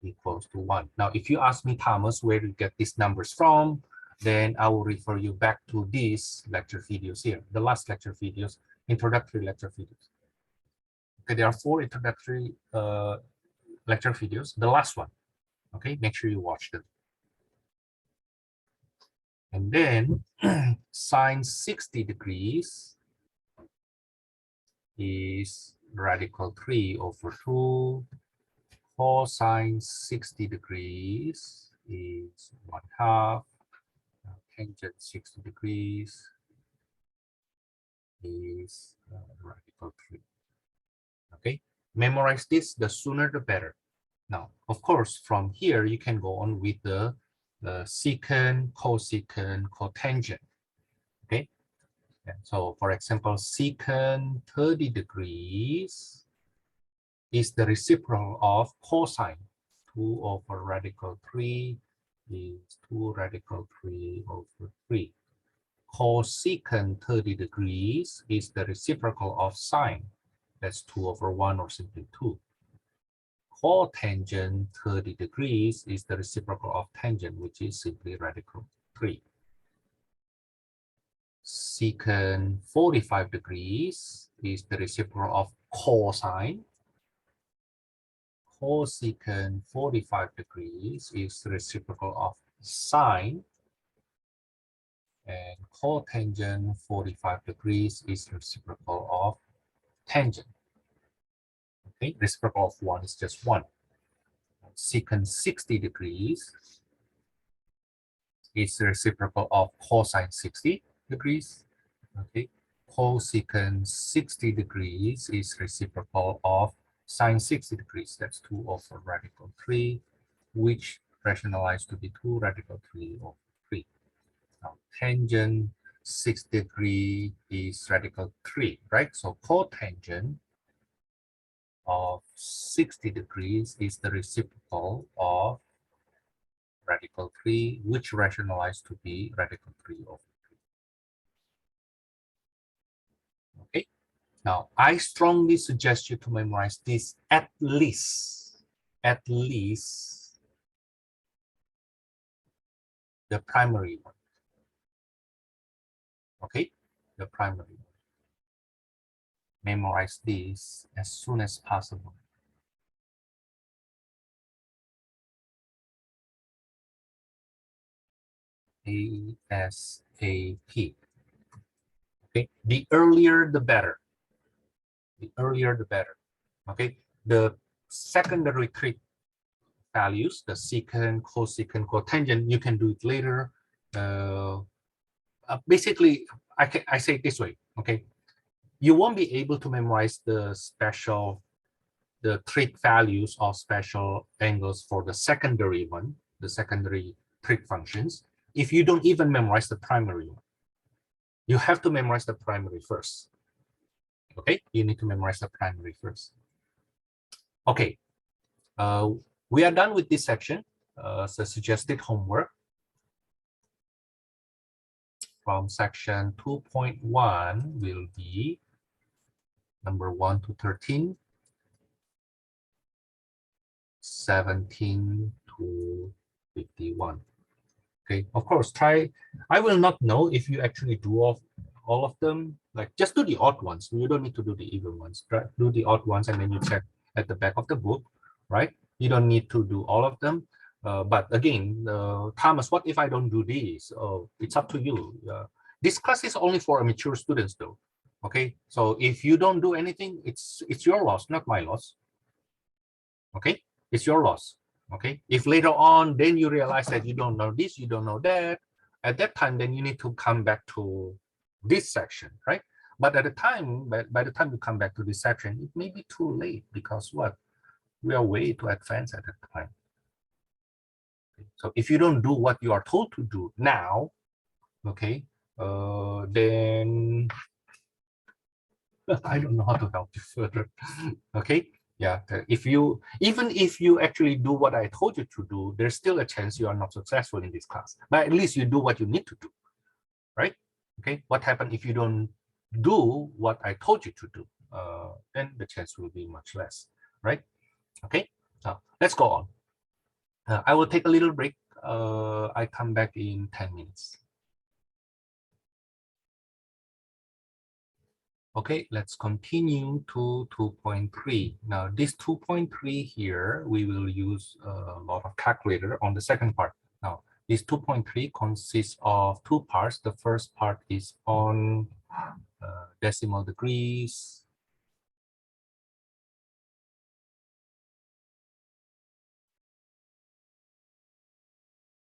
[SPEAKER 1] equals to 1. Now, if you ask me, Thomas, where to get these numbers from, then I will refer you back to these lecture videos here, the last lecture videos, introductory lecture videos. Okay, there are 4 introductory lecture videos. The last one, okay, make sure you watch them. And then sine 60 degrees is radical 3/2. Cosine 60 degrees is 1/2. Tangent 60 degrees is radical 3. Okay, memorize this, the sooner the better. Now, of course, from here you can go on with the the secant, cosecant, cotangent. Okay. And so for example, secant 30 degrees is the reciprocal of cosine. 2 over radical 3 is 2 radical 3 over 3. Cosecant 30 degrees is the reciprocal of sine. That's 2 over 1 or simply 2. Cotangent 30 degrees is the reciprocal of tangent, which is simply radical 3. Secant 45 degrees is the reciprocal of cosine. Cosecant 45 degrees is the reciprocal of sine. And cotangent 45 degrees is the reciprocal of tangent. Okay, reciprocal of 1 is just 1. Secant 60 degrees is the reciprocal of cosine 60 degrees. Okay, cosecant 60 degrees is reciprocal of sine 60 degrees. That's 2 over radical 3, which rationalized to be 2 radical 3 over 3. Now, tangent 6 degree is radical 3, right? So cotangent of 60 degrees is the reciprocal of radical 3, which rationalized to be radical 3 over 3. Okay. Now, I strongly suggest you to memorize this at least the primary one. Okay, the primary one. Memorize this as soon as possible. ASAP. Okay, the earlier the better. The earlier the better. Okay, the secondary trig values, the secant, cosecant, cotangent, you can do it later. Basically, I say it this way. Okay, you won't be able to memorize the trig values or special angles for the secondary one, the secondary trig functions, if you don't even memorize the primary one. You have to memorize the primary first. Okay, you need to memorize the primary first. Okay, we are done with this section. So suggested homework from section 2.1 will be number 1 to 13, 17 to 51. Okay, of course, try. I will not know if you actually do all of them. Like, just do the odd ones. You don't need to do the even ones. Try, do the odd ones, and then you check at the back of the book, right? You don't need to do all of them. But again, Thomas, what if I don't do these? Oh, it's up to you. This class is only for mature students, though. Okay, so if you don't do anything, it's your loss, not my loss. Okay, it's your loss. Okay, if later on then you realize that you don't know this, you don't know that, at that time then you need to come back to this section, right? But at the time, by the time you come back to this section, it may be too late, because what, we are way too advanced at that time. Okay. So if you don't do what you are told to do now, okay, then I don't know how to help you further. Okay, yeah, even if you actually do what I told you to do, there's still a chance you are not successful in this class, but at least you do what you need to do, right? Okay, what happens if you don't do what I told you to do? Then the chance will be much less, right? Okay, now let's go on. I will take a little break. I come back in 10 minutes. Okay, let's continue to 2.3. Now, this 2.3 here, we will use a lot of calculator on the second part. Now, this 2.3 consists of two parts. The first part is on decimal degrees.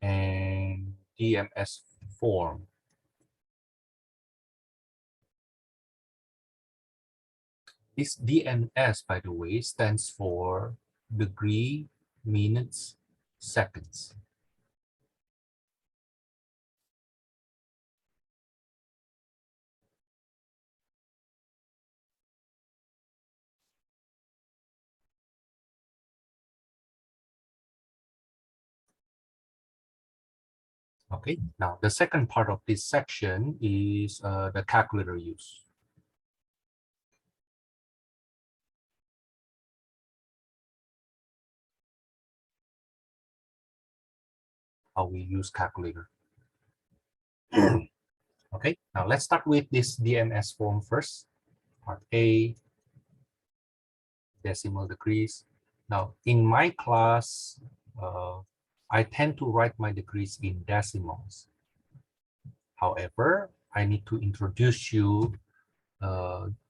[SPEAKER 1] And DMS form. This DMS, by the way, stands for degree, minutes, seconds. Okay, now the second part of this section is the calculator use. How we use calculator. Okay, now let's start with this DMS form first. Part A, decimal degrees. Now, in my class, I tend to write my degrees in decimals. However, I need to introduce you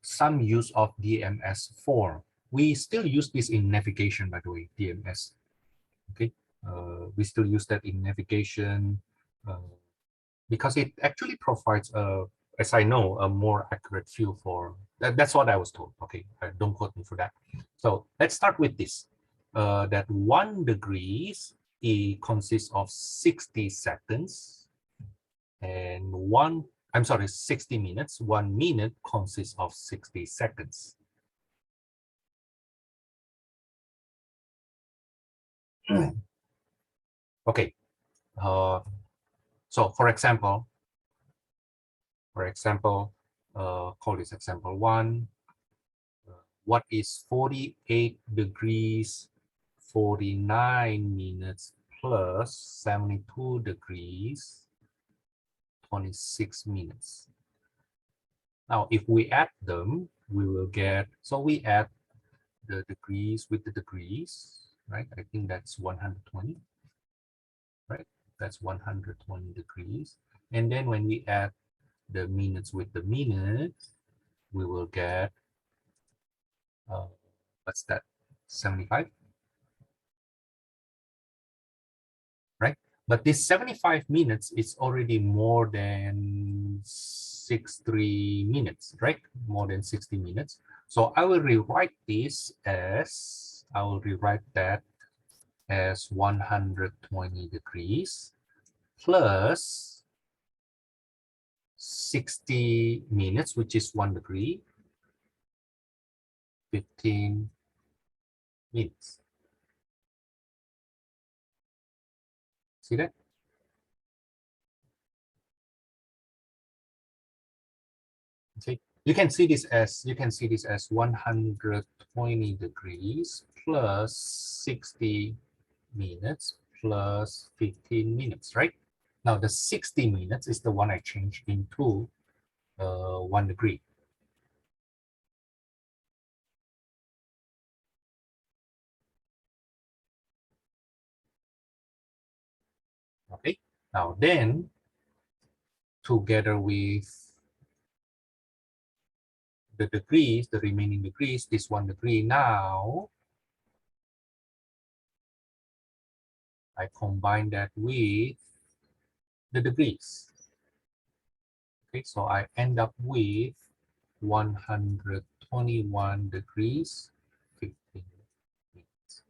[SPEAKER 1] some use of DMS form. We still use this in navigation, by the way, DMS. Okay, we still use that in navigation because it actually provides as I know, a more accurate view for that. That's what I was told. Okay, don't quote me for that. So let's start with this. That 1 degrees it consists of 60 seconds, and I'm sorry, 60 minutes. 1 minute consists of 60 seconds. Okay, so for example, call this example 1. What is 48 degrees 49 minutes plus 72 degrees 26 minutes? Now, if we add them, we will get, so we add the degrees with the degrees, right? I think that's 120, right? That's 120 degrees. And then when we add the minutes with the minutes, we will get, what's that, 75, right? But this 75 minutes is already more than 63 minutes, right? More than 60 minutes. So I will rewrite this as, I will rewrite that as 120 degrees plus 60 minutes, which is 1 degree, 15 minutes. See that? Okay. You can see this as 120 degrees plus 60 minutes plus 15 minutes, right? Now the 60 minutes is the one I changed into 1 degree. Okay. Now then, together with the degrees, the remaining degrees, this 1 degree, now I combine that with the degrees. Okay, so I end up with 121 degrees 15 minutes.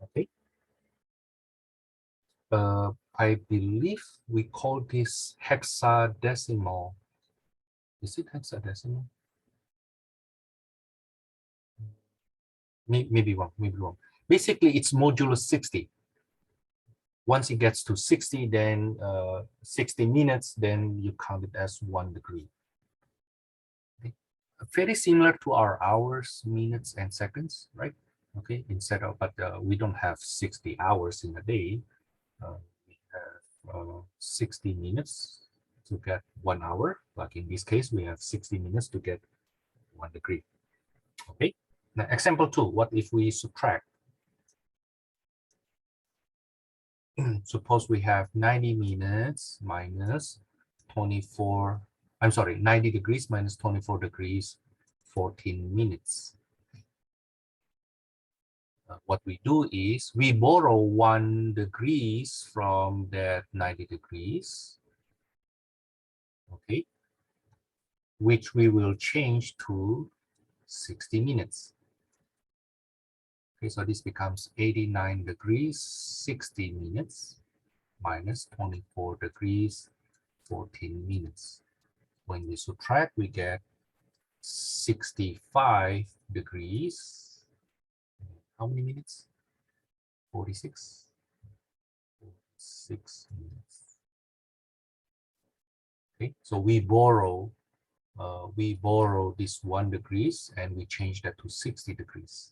[SPEAKER 1] Okay. I believe we call this hexadecimal. Is it hexadecimal? Maybe wrong, maybe wrong. Basically, it's modulus 60. Once it gets to 60, then 60 minutes, then you count it as 1 degree. Okay. Very similar to our hours, minutes, and seconds, right? Okay, instead of, but we don't have 60 hours in a day. We have 60 minutes to get 1 hour. Like in this case, we have 60 minutes to get 1 degree. Okay. Now, example 2, what if we subtract? Suppose we have 90 minutes minus 24, I'm sorry, 90 degrees minus 24 degrees, 14 minutes. What we do is we borrow 1 degrees from that 90 degrees, okay, which we will change to 60 minutes. Okay, so this becomes 89 degrees, 60 minutes minus 24 degrees, 14 minutes. When we subtract, we get 65 degrees how many minutes? 46. 6 minutes. Okay, so we borrow this 1 degrees and we change that to 60 degrees.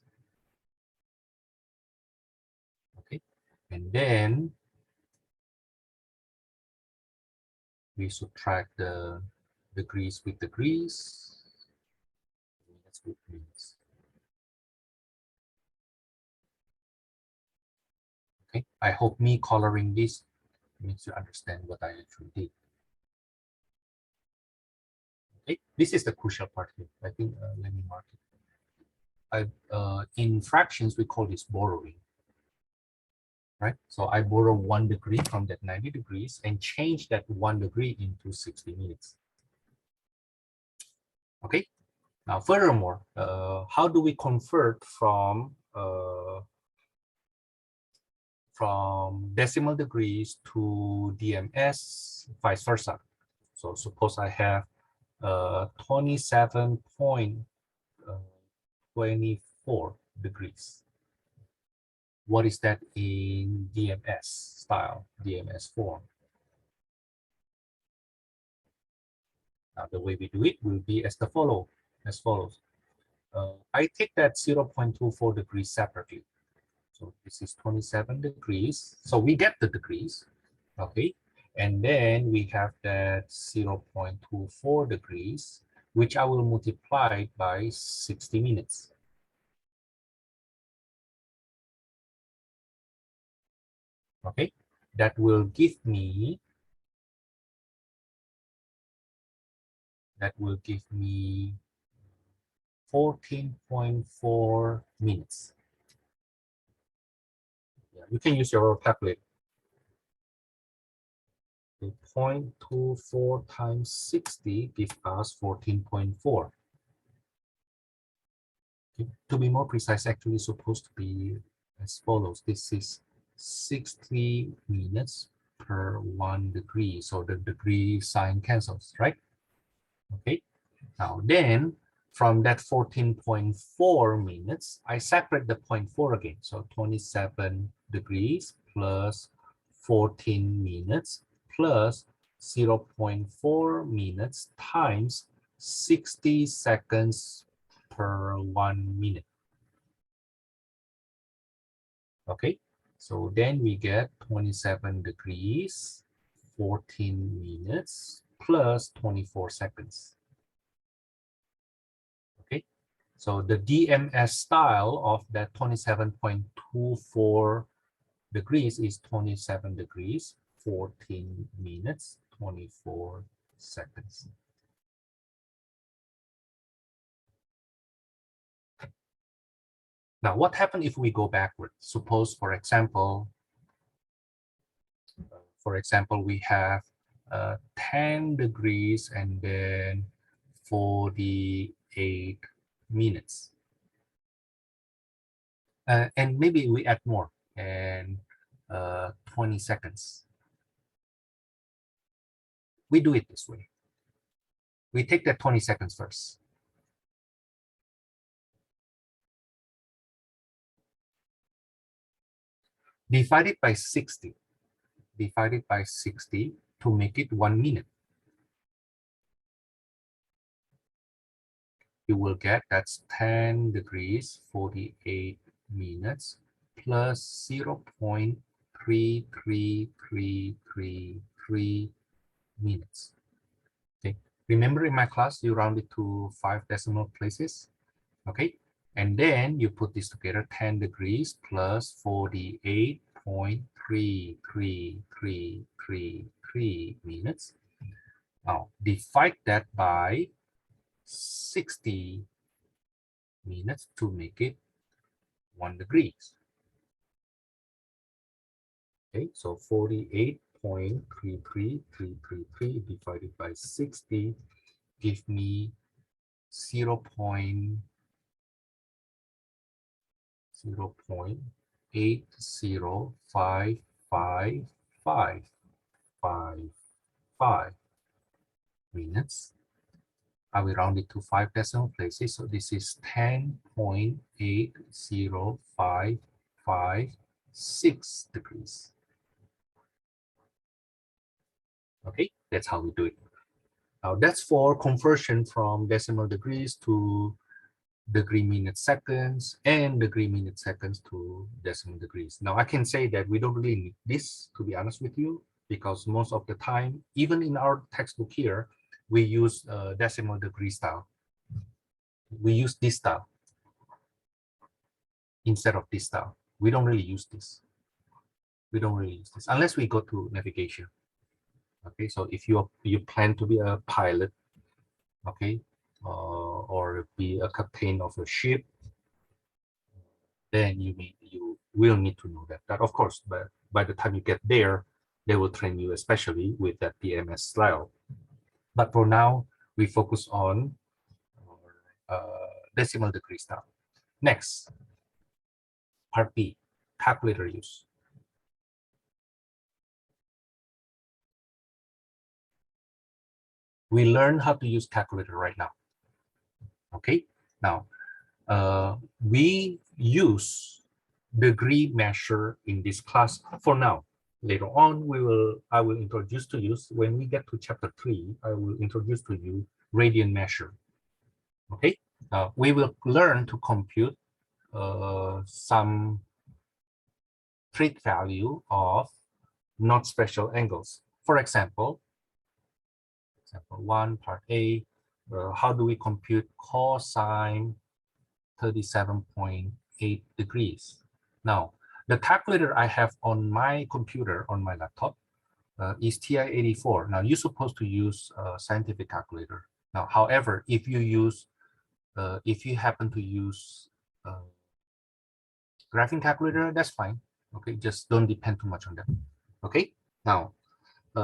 [SPEAKER 1] Okay, and then we subtract the degrees with degrees, minutes with minutes. Okay, I hope me coloring this makes you understand what I actually did. Okay, this is the crucial part here. I think let me mark it. In fractions, we call this borrowing. Right? So I borrow 1 degree from that 90 degrees and change that 1 degree into 60 minutes. Okay. Now, furthermore, how do we convert from decimal degrees to DMS, vice versa? So suppose I have 27.24 degrees. What is that in DMS style, DMS form? Now, the way we do it will be as follows. I take that 0.24 degrees separately. So this is 27 degrees. So we get the degrees, okay? And then we have that 0.24 degrees, which I will multiply by 60 minutes. Okay, that will give me 14.4 minutes. Yeah, you can use your calculator. 0.24 times 60 gives us 14.4. To be more precise, actually supposed to be as follows. This is 60 minutes per 1 degree. So the degree sign cancels, right? Okay. Now then, from that 14.4 minutes, I separate the 0.4 again. So 27 degrees plus 14 minutes plus 0.4 minutes times 60 seconds per 1 minute. Okay, so then we get 27 degrees, 14 minutes plus 24 seconds. Okay, so the DMS style of that 27.24 degrees is 27 degrees, 14 minutes, 24 seconds. Now, what happens if we go backward? Suppose, for example, we have 10 degrees and then 48 minutes. And maybe we add more and 20 seconds. We do it this way. We take that 20 seconds first. Divide it by 60. Divide it by 60 to make it 1 minute. You will get that's 10 degrees, 48 minutes plus 0.33333 minutes. Okay. Remember in my class, you round it to 5 decimal places. Okay. And then you put this together, 10 degrees plus 48.3333 minutes. Now divide that by 60 minutes to make it 1 degree. Okay, so 48.33333 divided by 60 give me 0.805555 minutes. I will round it to 5 decimal places. So this is 10.80556 degrees. Okay, that's how we do it. Now that's for conversion from decimal degrees to degree minute seconds and degree minute seconds to decimal degrees. Now I can say that we don't really need this, to be honest with you, because most of the time, even in our textbook here, we use decimal degree style. We use this style instead of this style. We don't really use this. We don't really use this unless we go to navigation. Okay, so if you plan to be a pilot, okay, or be a captain of a ship, then you will need to know that. That of course, but by the time you get there, they will train you especially with that PMS style. But for now, we focus on decimal degree style. Next, part B, calculator use. We learn how to use calculator right now. Okay, now we use degree measure in this class for now. Later on, I will introduce to you, when we get to chapter 3, I will introduce to you radian measure. Okay, we will learn to compute some trig value of not special angles. For example 1, part A, how do we compute cosine 37.8 degrees? Now, the calculator I have on my computer, on my laptop, is TI-84. Now, you're supposed to use a scientific calculator. Now, however, if you happen to use graphing calculator, that's fine. Okay, just don't depend too much on that. Okay, now,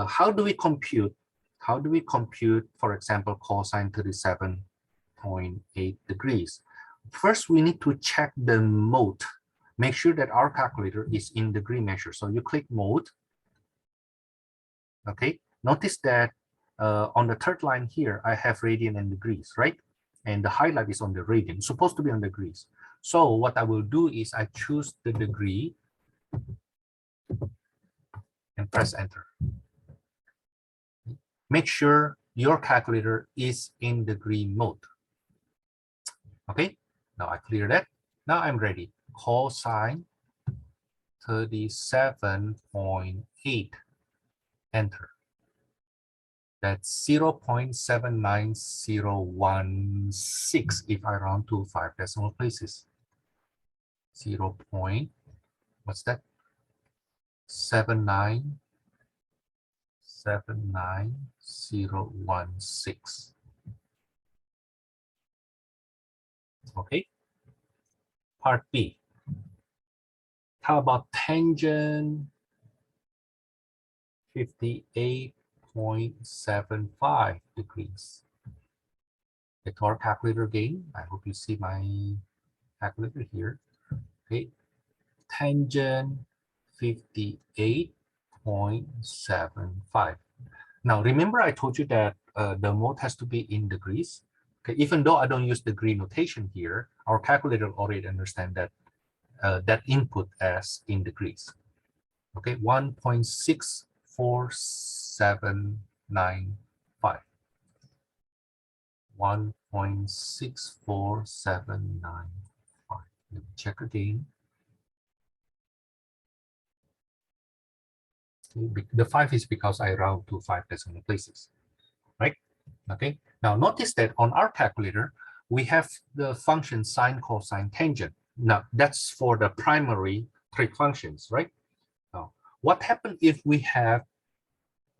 [SPEAKER 1] how do we compute? How do we compute, for example, cosine 37.8 degrees? First, we need to check the mode. Make sure that our calculator is in degree measure. So you click mode. Okay, notice that on the third line here, I have radian and degrees, right? And the highlight is on the radian, it's supposed to be on degrees. So what I will do is I choose the degree and press enter. Make sure your calculator is in degree mode. Okay, now I clear that. Now I'm ready. Cosine 37.8, enter. That's 0.79016 if I round to 5 decimal places. 0. What's that? 79016. Okay. Part B. How about tangent 58.75 degrees? Get to our calculator again. I hope you see my calculator here. Okay. Tangent 58.75. Now, remember I told you that the mode has to be in degrees. Okay, even though I don't use degree notation here, our calculator already understands that that input as in degrees. Okay, 1.64795. 1.64795. Let me check again. The 5 is because I round to 5 decimal places, right? Okay, now notice that on our calculator, we have the function sine, cosine, tangent. Now, that's for the primary trig functions, right? Now, what happens if we have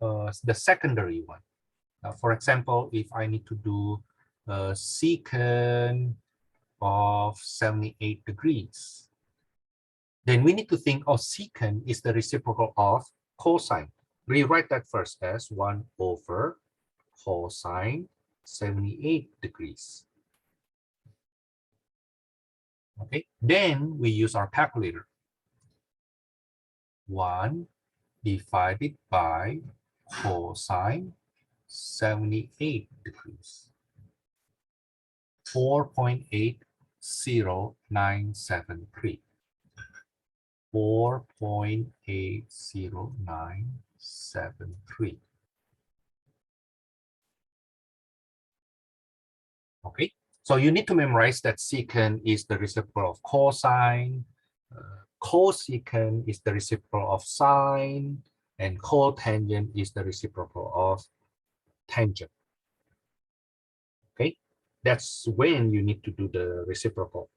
[SPEAKER 1] the secondary one? For example, if I need to do secant of 78 degrees, then we need to think of secant is the reciprocal of cosine. Rewrite that first as 1 over cosine 78 degrees. Okay, then we use our calculator. 1 divided by cosine 78 degrees. 4.80973. 4.80973. Okay, so you need to memorize that secant is the reciprocal of cosine, cosecant is the reciprocal of sine, and cotangent is the reciprocal of tangent. Okay, that's when you need to do the reciprocal.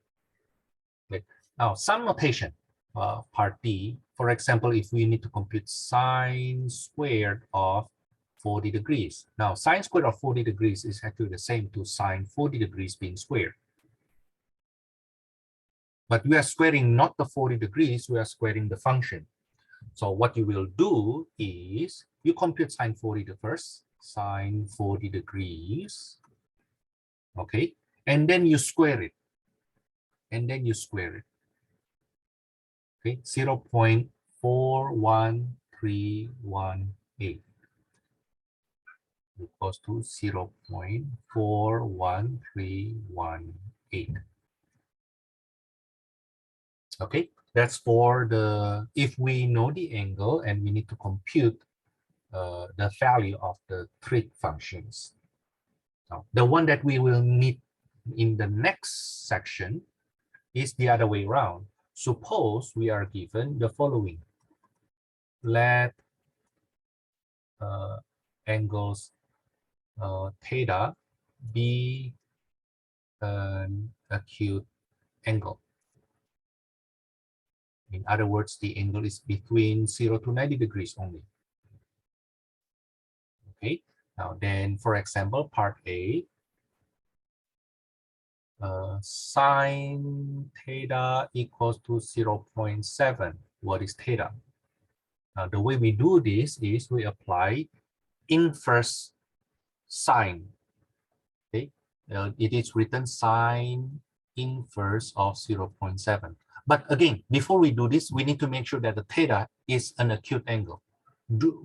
[SPEAKER 1] Okay. Now, some notation, part D, for example, if we need to compute sine squared of 40 degrees. Now, sine squared of 40 degrees is actually the same to sine 40 degrees being squared. But we are squaring not the 40 degrees, we are squaring the function. So what you will do is you compute sine 40 the first, sine 40 degrees, okay? And then you square it. And then you square it. Okay, 0.41318 equals to 0.41318. Okay, that's for the, if we know the angle and we need to compute the value of the trig functions. Now, the one that we will need in the next section is the other way around. Suppose we are given the following. Let angles theta be an acute angle. In other words, the angle is between 0 to 90 degrees only. Okay, now then, for example, part A, sine theta equals to 0.7. What is theta? Now, the way we do this is we apply inverse sine. Okay, it is written sine inverse of 0.7. But again, before we do this, we need to make sure that the theta is an acute angle.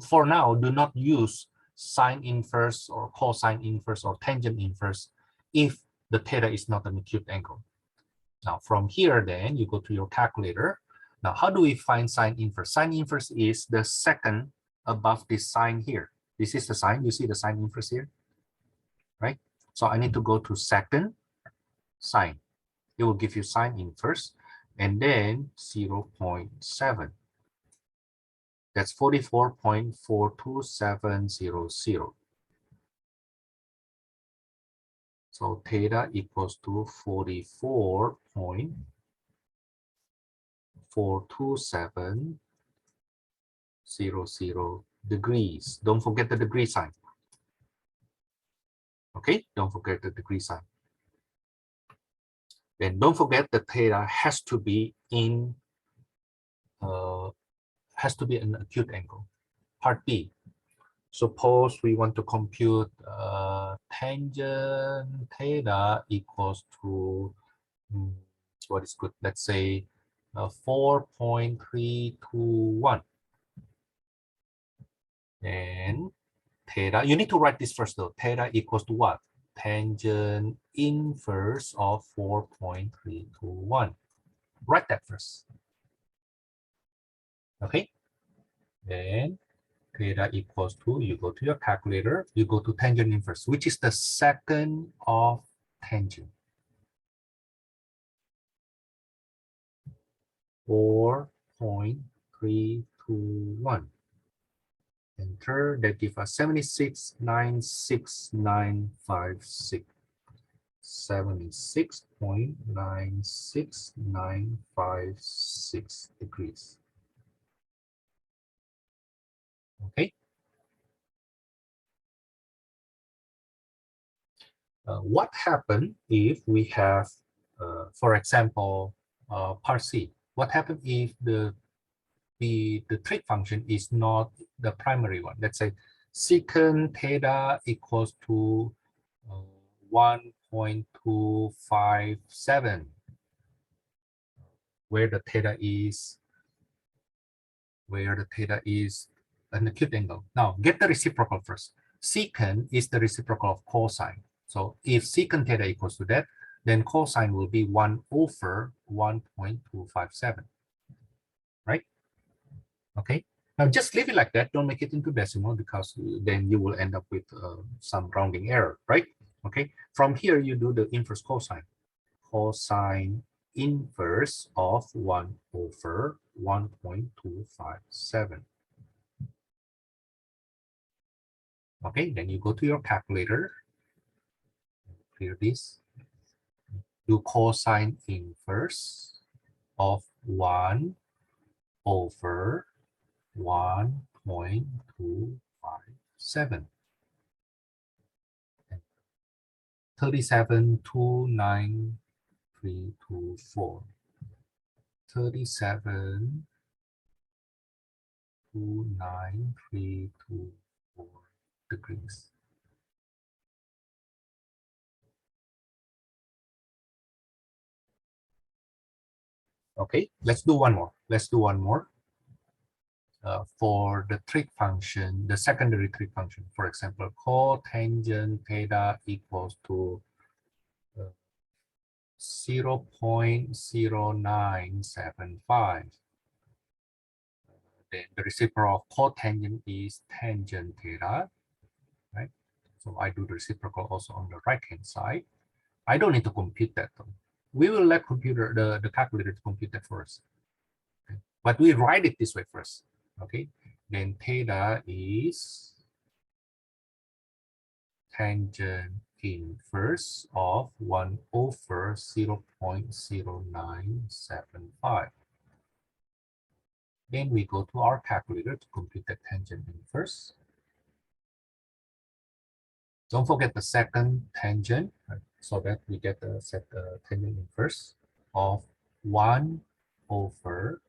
[SPEAKER 1] For now, do not use sine inverse or cosine inverse or tangent inverse if the theta is not an acute angle. Now, from here, then, you go to your calculator. Now, how do we find sine inverse? Sine inverse is the second above this sine here. This is the sine. You see the sine inverse here, right? So I need to go to second sine. It will give you sine inverse, and then 0.7. That's 44.42700. So theta equals to 44.42700 degrees. Don't forget the degree sign. Okay, don't forget the degree sign. Then don't forget the theta has to be in an acute angle. Part B. Suppose we want to compute tangent theta equals to what is good? Let's say 4.321. And theta, you need to write this first though. Theta equals to what? Tangent inverse of 4.321. Write that first. Okay. Then theta equals to, you go to your calculator, you go to tangent inverse, which is the second of tangent. 4.321. Enter, that gives us 76.96956. 76.96956 degrees. Okay. What happens if we have, for example, part C? What happens if the trig function is not the primary one? Let's say secant theta equals to 1.257, where the theta is an acute angle. Now get the reciprocal first. Secant is the reciprocal of cosine. So if secant theta equals to that, then cosine will be 1 over 1.257, right? Okay. Now just leave it like that. Don't make it into decimal because then you will end up with some rounding error, right? Okay. From here, you do the inverse cosine. Cosine inverse of 1 over 1.257. Okay, then you go to your calculator, clear this, do cosine inverse of 1 over 1.257. 37,29324. 37,29324 degrees. Okay, let's do one more. Let's do one more. For the trig function, the secondary trig function, for example, cotangent theta equals to 0.0975. Then the reciprocal of cotangent is tangent theta, right? So I do the reciprocal also on the right-hand side. I don't need to compute that though. We will let the calculator to compute that for us. Okay? But we write it this way first. Okay, then theta is tangent inverse of 1 over 0.0975. Then we go to our calculator to compute the tangent inverse. Don't forget the second tangent, right? So that we get the tangent inverse of 1 over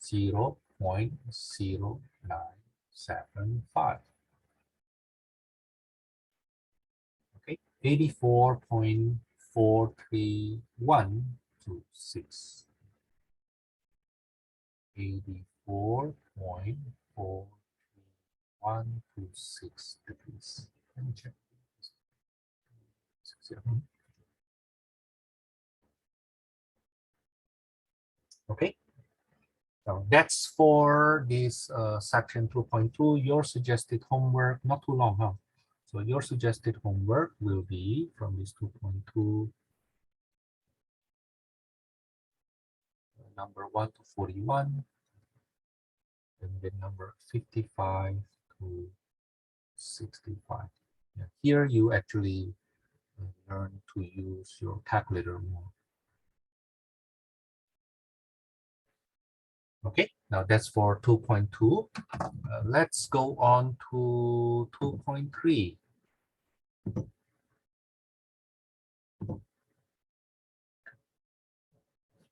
[SPEAKER 1] 0.0975. Okay, 84.43126. 84.4126 degrees. Let me check. Okay, so that's for this section 2.2. Your suggested homework, not too long, huh? So your suggested homework will be from this 2.2, number 1 to 41, and then number 55 to 65. Yeah. Here you actually learn to use your calculator more. Okay, now that's for 2.2. Let's go on to 2.3.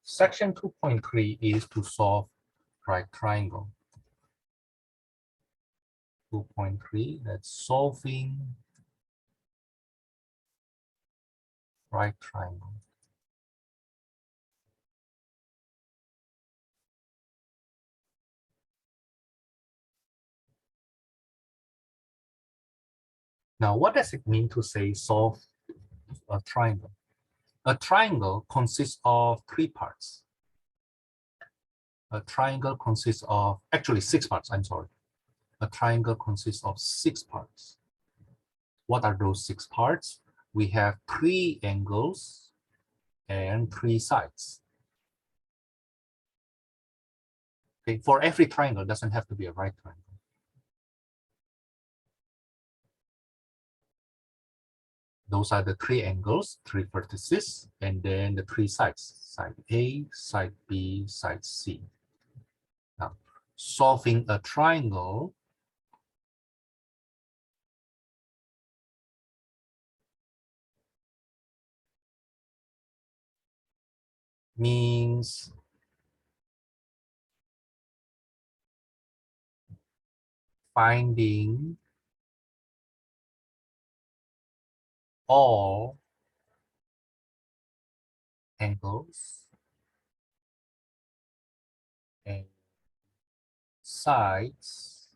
[SPEAKER 1] Section 2.3 is to solve right triangle. 2.3, that's solving right triangle. Now, what does it mean to say solve a triangle? A triangle consists of 3 parts. A triangle consists of, actually 6 parts, I'm sorry. A triangle consists of 6 parts. What are those 6 parts? We have 3 angles and 3 sides. Okay, for every triangle, it doesn't have to be a right triangle. Those are the 3 angles, 3 vertices, and then the 3 sides, side A, side B, side C. Now, solving a triangle means finding all angles and sides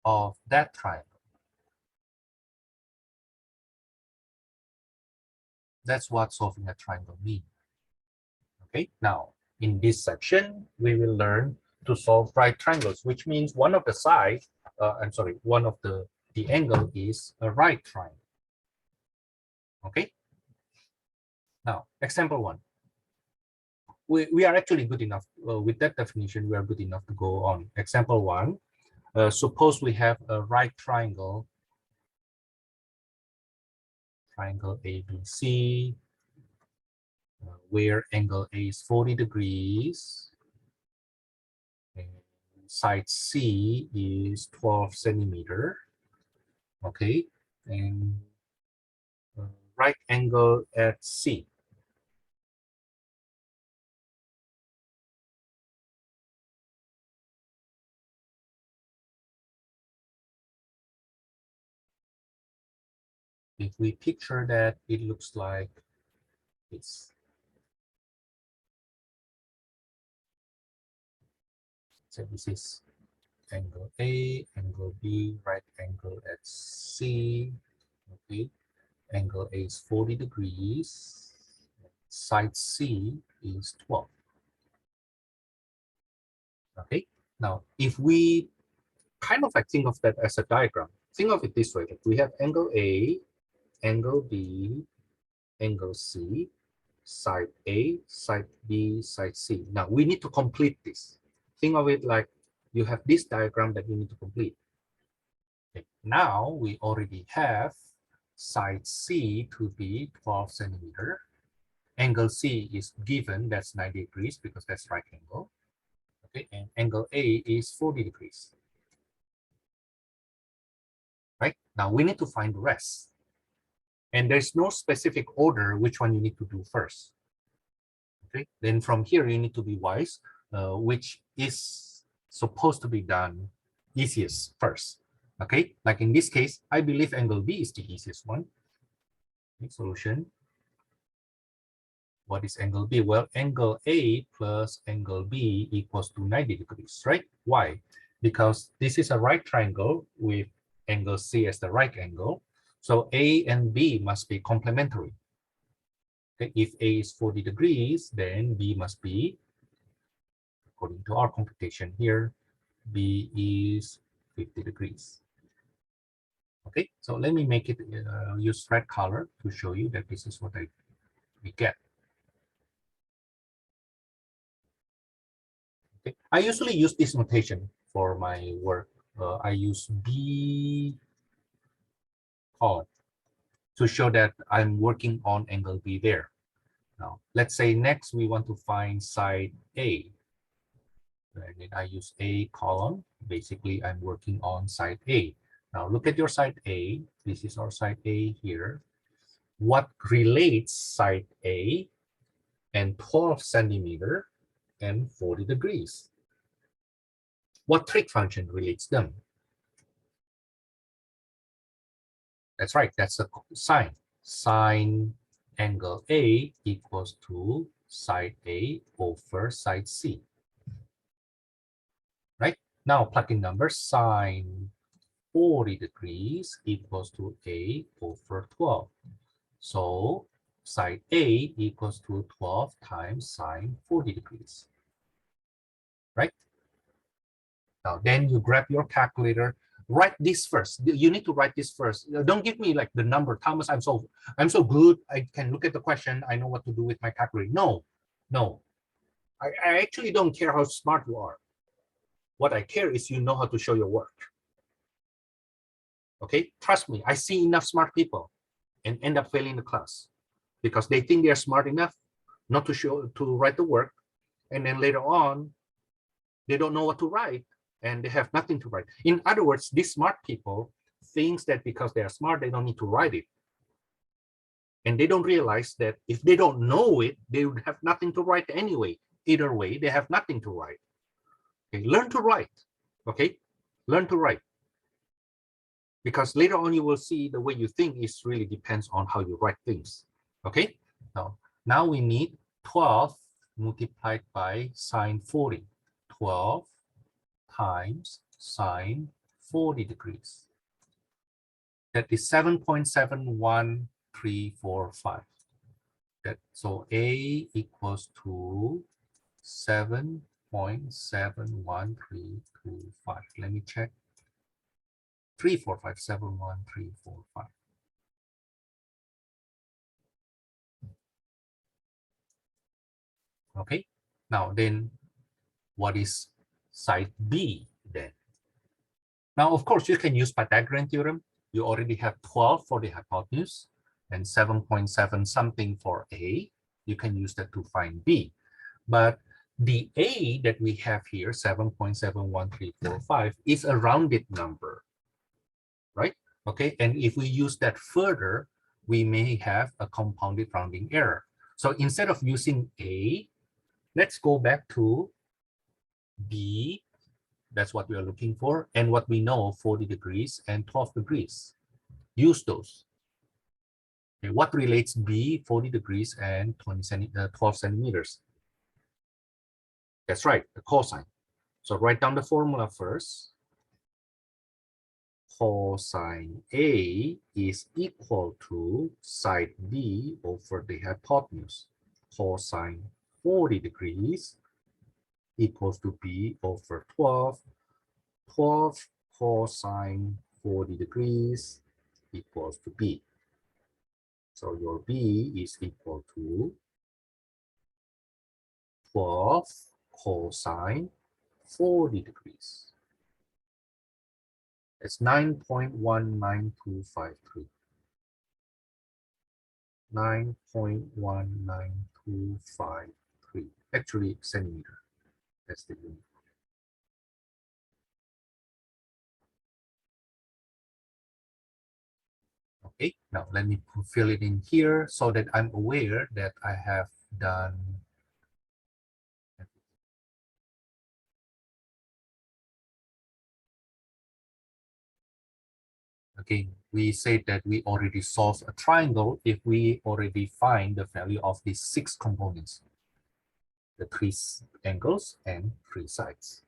[SPEAKER 1] of that triangle. That's what solving a triangle means. Okay, now in this section, we will learn to solve right triangles, which means one of the sides, one of the angle is a right triangle. Okay, now example one. We are actually good enough with that definition. We are good enough to go on. Example one, suppose we have a right triangle, triangle ABC, where angle A is 40 degrees, and side C is 12 centimeter. Okay, and right angle at C. If we picture that, it looks like this. So this is angle A, angle B, right angle at C. Okay, angle A is 40 degrees. Side C is 12. Okay, now if we kind of like think of that as a diagram, think of it this way: like we have angle A, angle B, angle C, side A, side B, side C. Now we need to complete this. Think of it like you have this diagram that you need to complete. Okay. Now we already have side C to be 12 centimeter. Angle C is given, that's 90 degrees because that's right angle. Okay, and angle A is 40 degrees. Right? Now we need to find the rest. And there's no specific order which one you need to do first. Okay, then from here you need to be wise, which is supposed to be done easiest first. Okay, like in this case, I believe angle B is the easiest one. Okay, solution. What is angle B? Well, angle A plus angle B equals to 90 degrees, right? Why? Because this is a right triangle with angle C as the right angle. So A and B must be complementary. Okay, if A is 40 degrees, then B must be, according to our computation here, B is 50 degrees. Okay, so let me make it use red color to show you that this is what we get. Okay. I usually use this notation for my work. I use B column to show that I'm working on angle B there. Now, let's say next we want to find side A. And then I use A column. Basically, I'm working on side A. Now, look at your side A. This is our side A here. What relates side A and 12 centimeter and 40 degrees? What trig function relates them? That's right, that's a sine. Sine angle A equals to side A over side C. Right? Now plug in numbers. Sine 40 degrees equals to A over 12. So side A equals to 12 times sine 40 degrees. Right? Now then you grab your calculator, write this first. You need to write this first. Don't give me like the number, Thomas, I'm so good, I can look at the question, I know what to do with my calculator. No, no. I actually don't care how smart you are. What I care is you know how to show your work. Okay, trust me, I see enough smart people and end up failing the class because they think they're smart enough not to write the work, and then later on they don't know what to write and they have nothing to write. In other words, these smart people think that because they are smart, they don't need to write it. And they don't realize that if they don't know it, they would have nothing to write anyway. Either way, they have nothing to write. Okay, learn to write. Okay, learn to write. Because later on you will see the way you think is really depends on how you write things. Okay, now we need 12 multiplied by sine 40. 12 times sine 40 degrees. That is 7.71345. That, so A equals to 7.71325. Let me check. 345711345. Okay. Now then, what is side B then? Now, of course, you can use Pythagorean theorem. You already have 12 for the hypotenuse and 7.7 something for A. You can use that to find B. But the A that we have here, 7.71345, is a rounded number, right? Okay, and if we use that further, we may have a compounded rounding error. So instead of using A, let's go back to B. That's what we are looking for. And what we know, 40 degrees and 12 degrees. Use those. Okay, what relates B, 40 degrees and 12 centimeters? That's right, the cosine. So write down the formula first. Cosine A is equal to side B over the hypotenuse. Cosine 40 degrees equals to B over 12. 12 cosine 40 degrees equals to B. So your B is equal to 12 cosine 40 degrees. It's 9.19253. 9.19253. Actually, centimeter. That's the unit. Okay, now let me fill it in here so that I'm aware that I have done. Again, we said that we already solved a triangle if we already find the value of these 6 components, the 3 angles and 3 sides.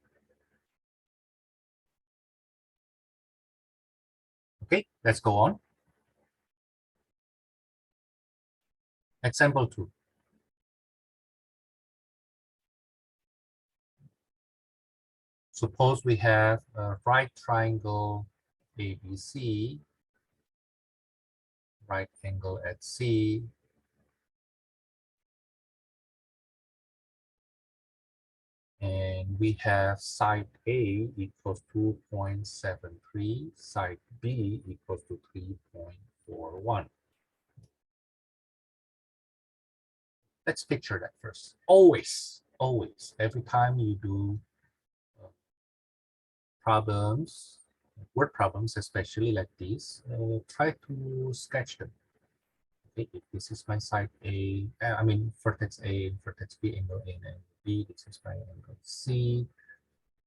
[SPEAKER 1] Okay, let's go on. Example 2. Suppose we have a right triangle ABC, right angle at C, and we have side A equals 2.73, side B equals to 3.41. Let's picture that first. Always, every time you do problems, word problems, especially like this, try to sketch them. Okay, if this is my side A, I mean vertex A, vertex B, angle A and angle B, this is my angle C.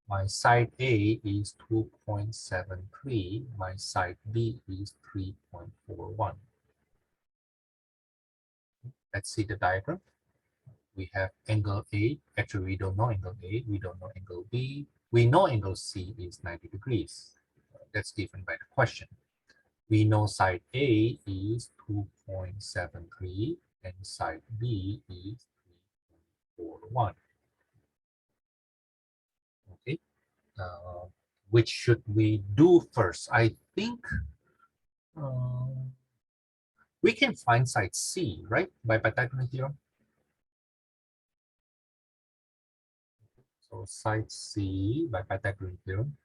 [SPEAKER 1] My side A is 2.73, my side B is 3.41. Let's see the diagram. We have angle A. Actually, we don't know angle A. We don't know angle B. We know angle C is 90 degrees. That's given by the question. We know side A is 2.73 and side B is 3.41. Okay. Which should we do first? I think we can find side C, right? By Pythagorean theorem. So side C by Pythagorean theorem,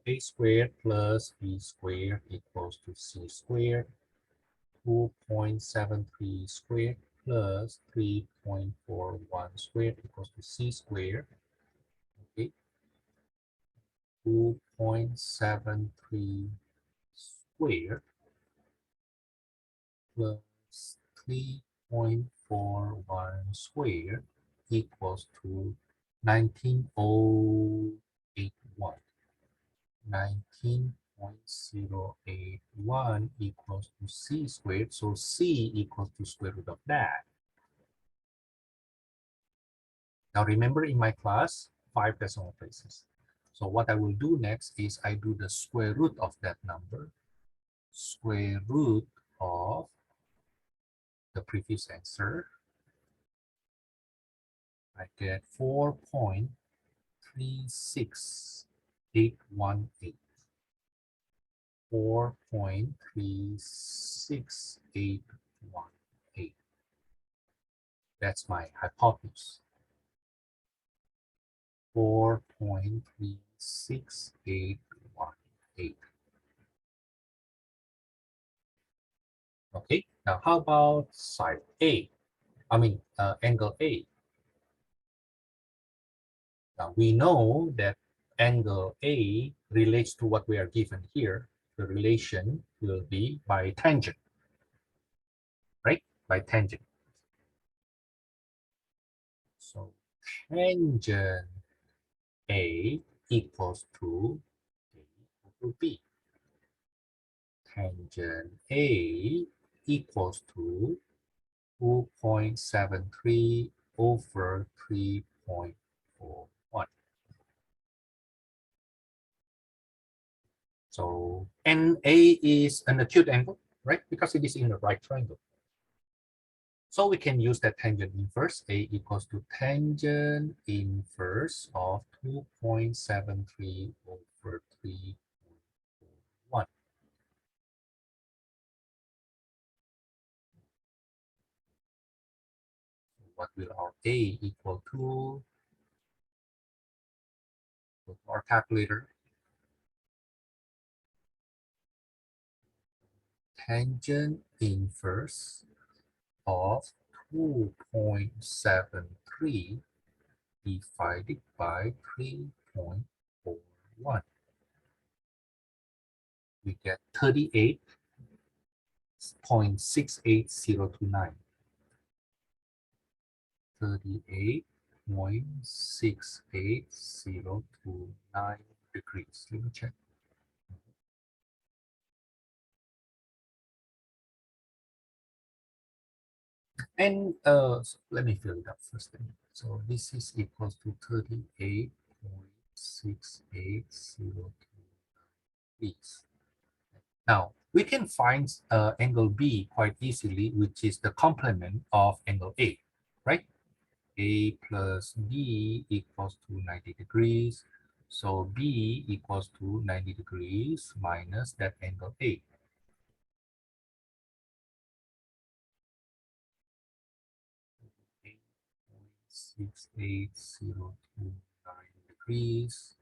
[SPEAKER 1] A squared plus B squared equals to C squared. 2.73 squared plus 3.41 squared equals to C squared. Okay. 2.73 squared plus 3.41 squared equals to 19,081. 19.081 equals to C squared. So C equals to square root of that. Now remember in my class, 5 decimal places. So what I will do next is I do the square root of that number. Square root of the previous answer. I get 4.36818. 4.36818. That's my hypothesis. 4.36818. Okay, now how about side A? I mean, angle A. Now we know that angle A relates to what we are given here. The relation will be by tangent, right? By tangent. So tangent A equals to A over B. Tangent A equals to 2.73 over 3.41. So NA is an acute angle, right? Because it is in the right triangle. So we can use that tangent inverse. A equals to tangent inverse of 2.73 over 3.41. What will our A equal to? Go to our calculator. Tangent inverse of 2.73 divided by 3.41. We get 38.68029. 38.68029 degrees. Let me check. And let me fill it up first. So this is equals to 38.68029 degrees. Now we can find angle B quite easily, which is the complement of angle A, right? A plus B equals to 90 degrees. So B equals to 90 degrees minus that angle A. $68029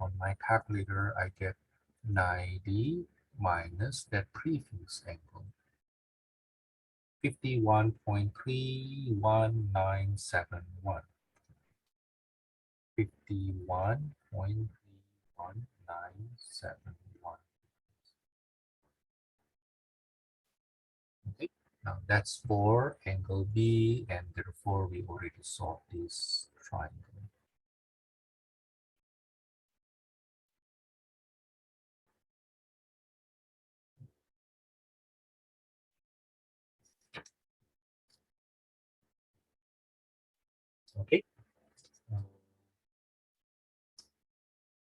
[SPEAKER 1] On my calculator, I get 90 minus that previous angle. 51.31971. 51.31971. Okay, now that's for angle B, and therefore we already solved this triangle. Okay.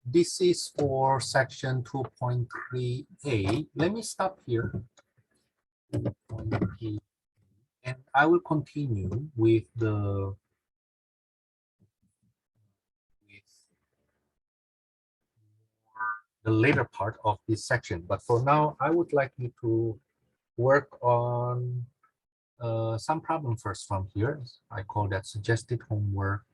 [SPEAKER 1] This is for section 2.3a. Let me stop here. 2.3. And I will continue with the later part of this section. But for now, I would like you to work on some problem first from here. I call that suggested homework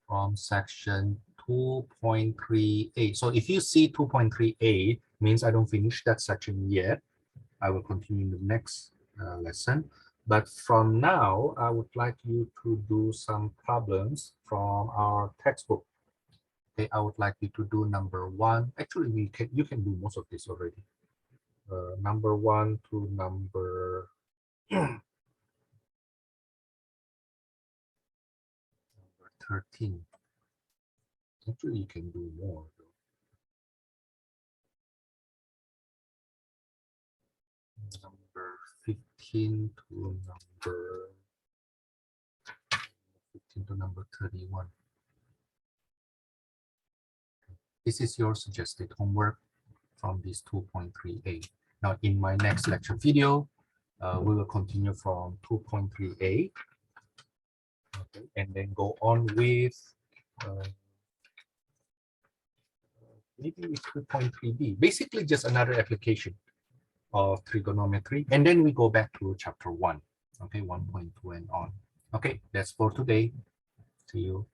[SPEAKER 1] from section 2.3a. So if you see 2.3a, means I don't finish that section yet. I will continue in the next lesson. But from now, I would like you to do some problems from our textbook. Okay, I would like you to do number 1. Actually, you can do most of this already. Number 1 to number 13. Actually, you can do more. Number 15 to number 31. This is your suggested homework from this 2.3a. Now, in my next lecture video, we will continue from 2.3a, okay, and then go on with maybe 2.3b. Basically, just another application of trigonometry, and then we go back to chapter 1, okay, 1.2 and on. Okay, that's for today. See you.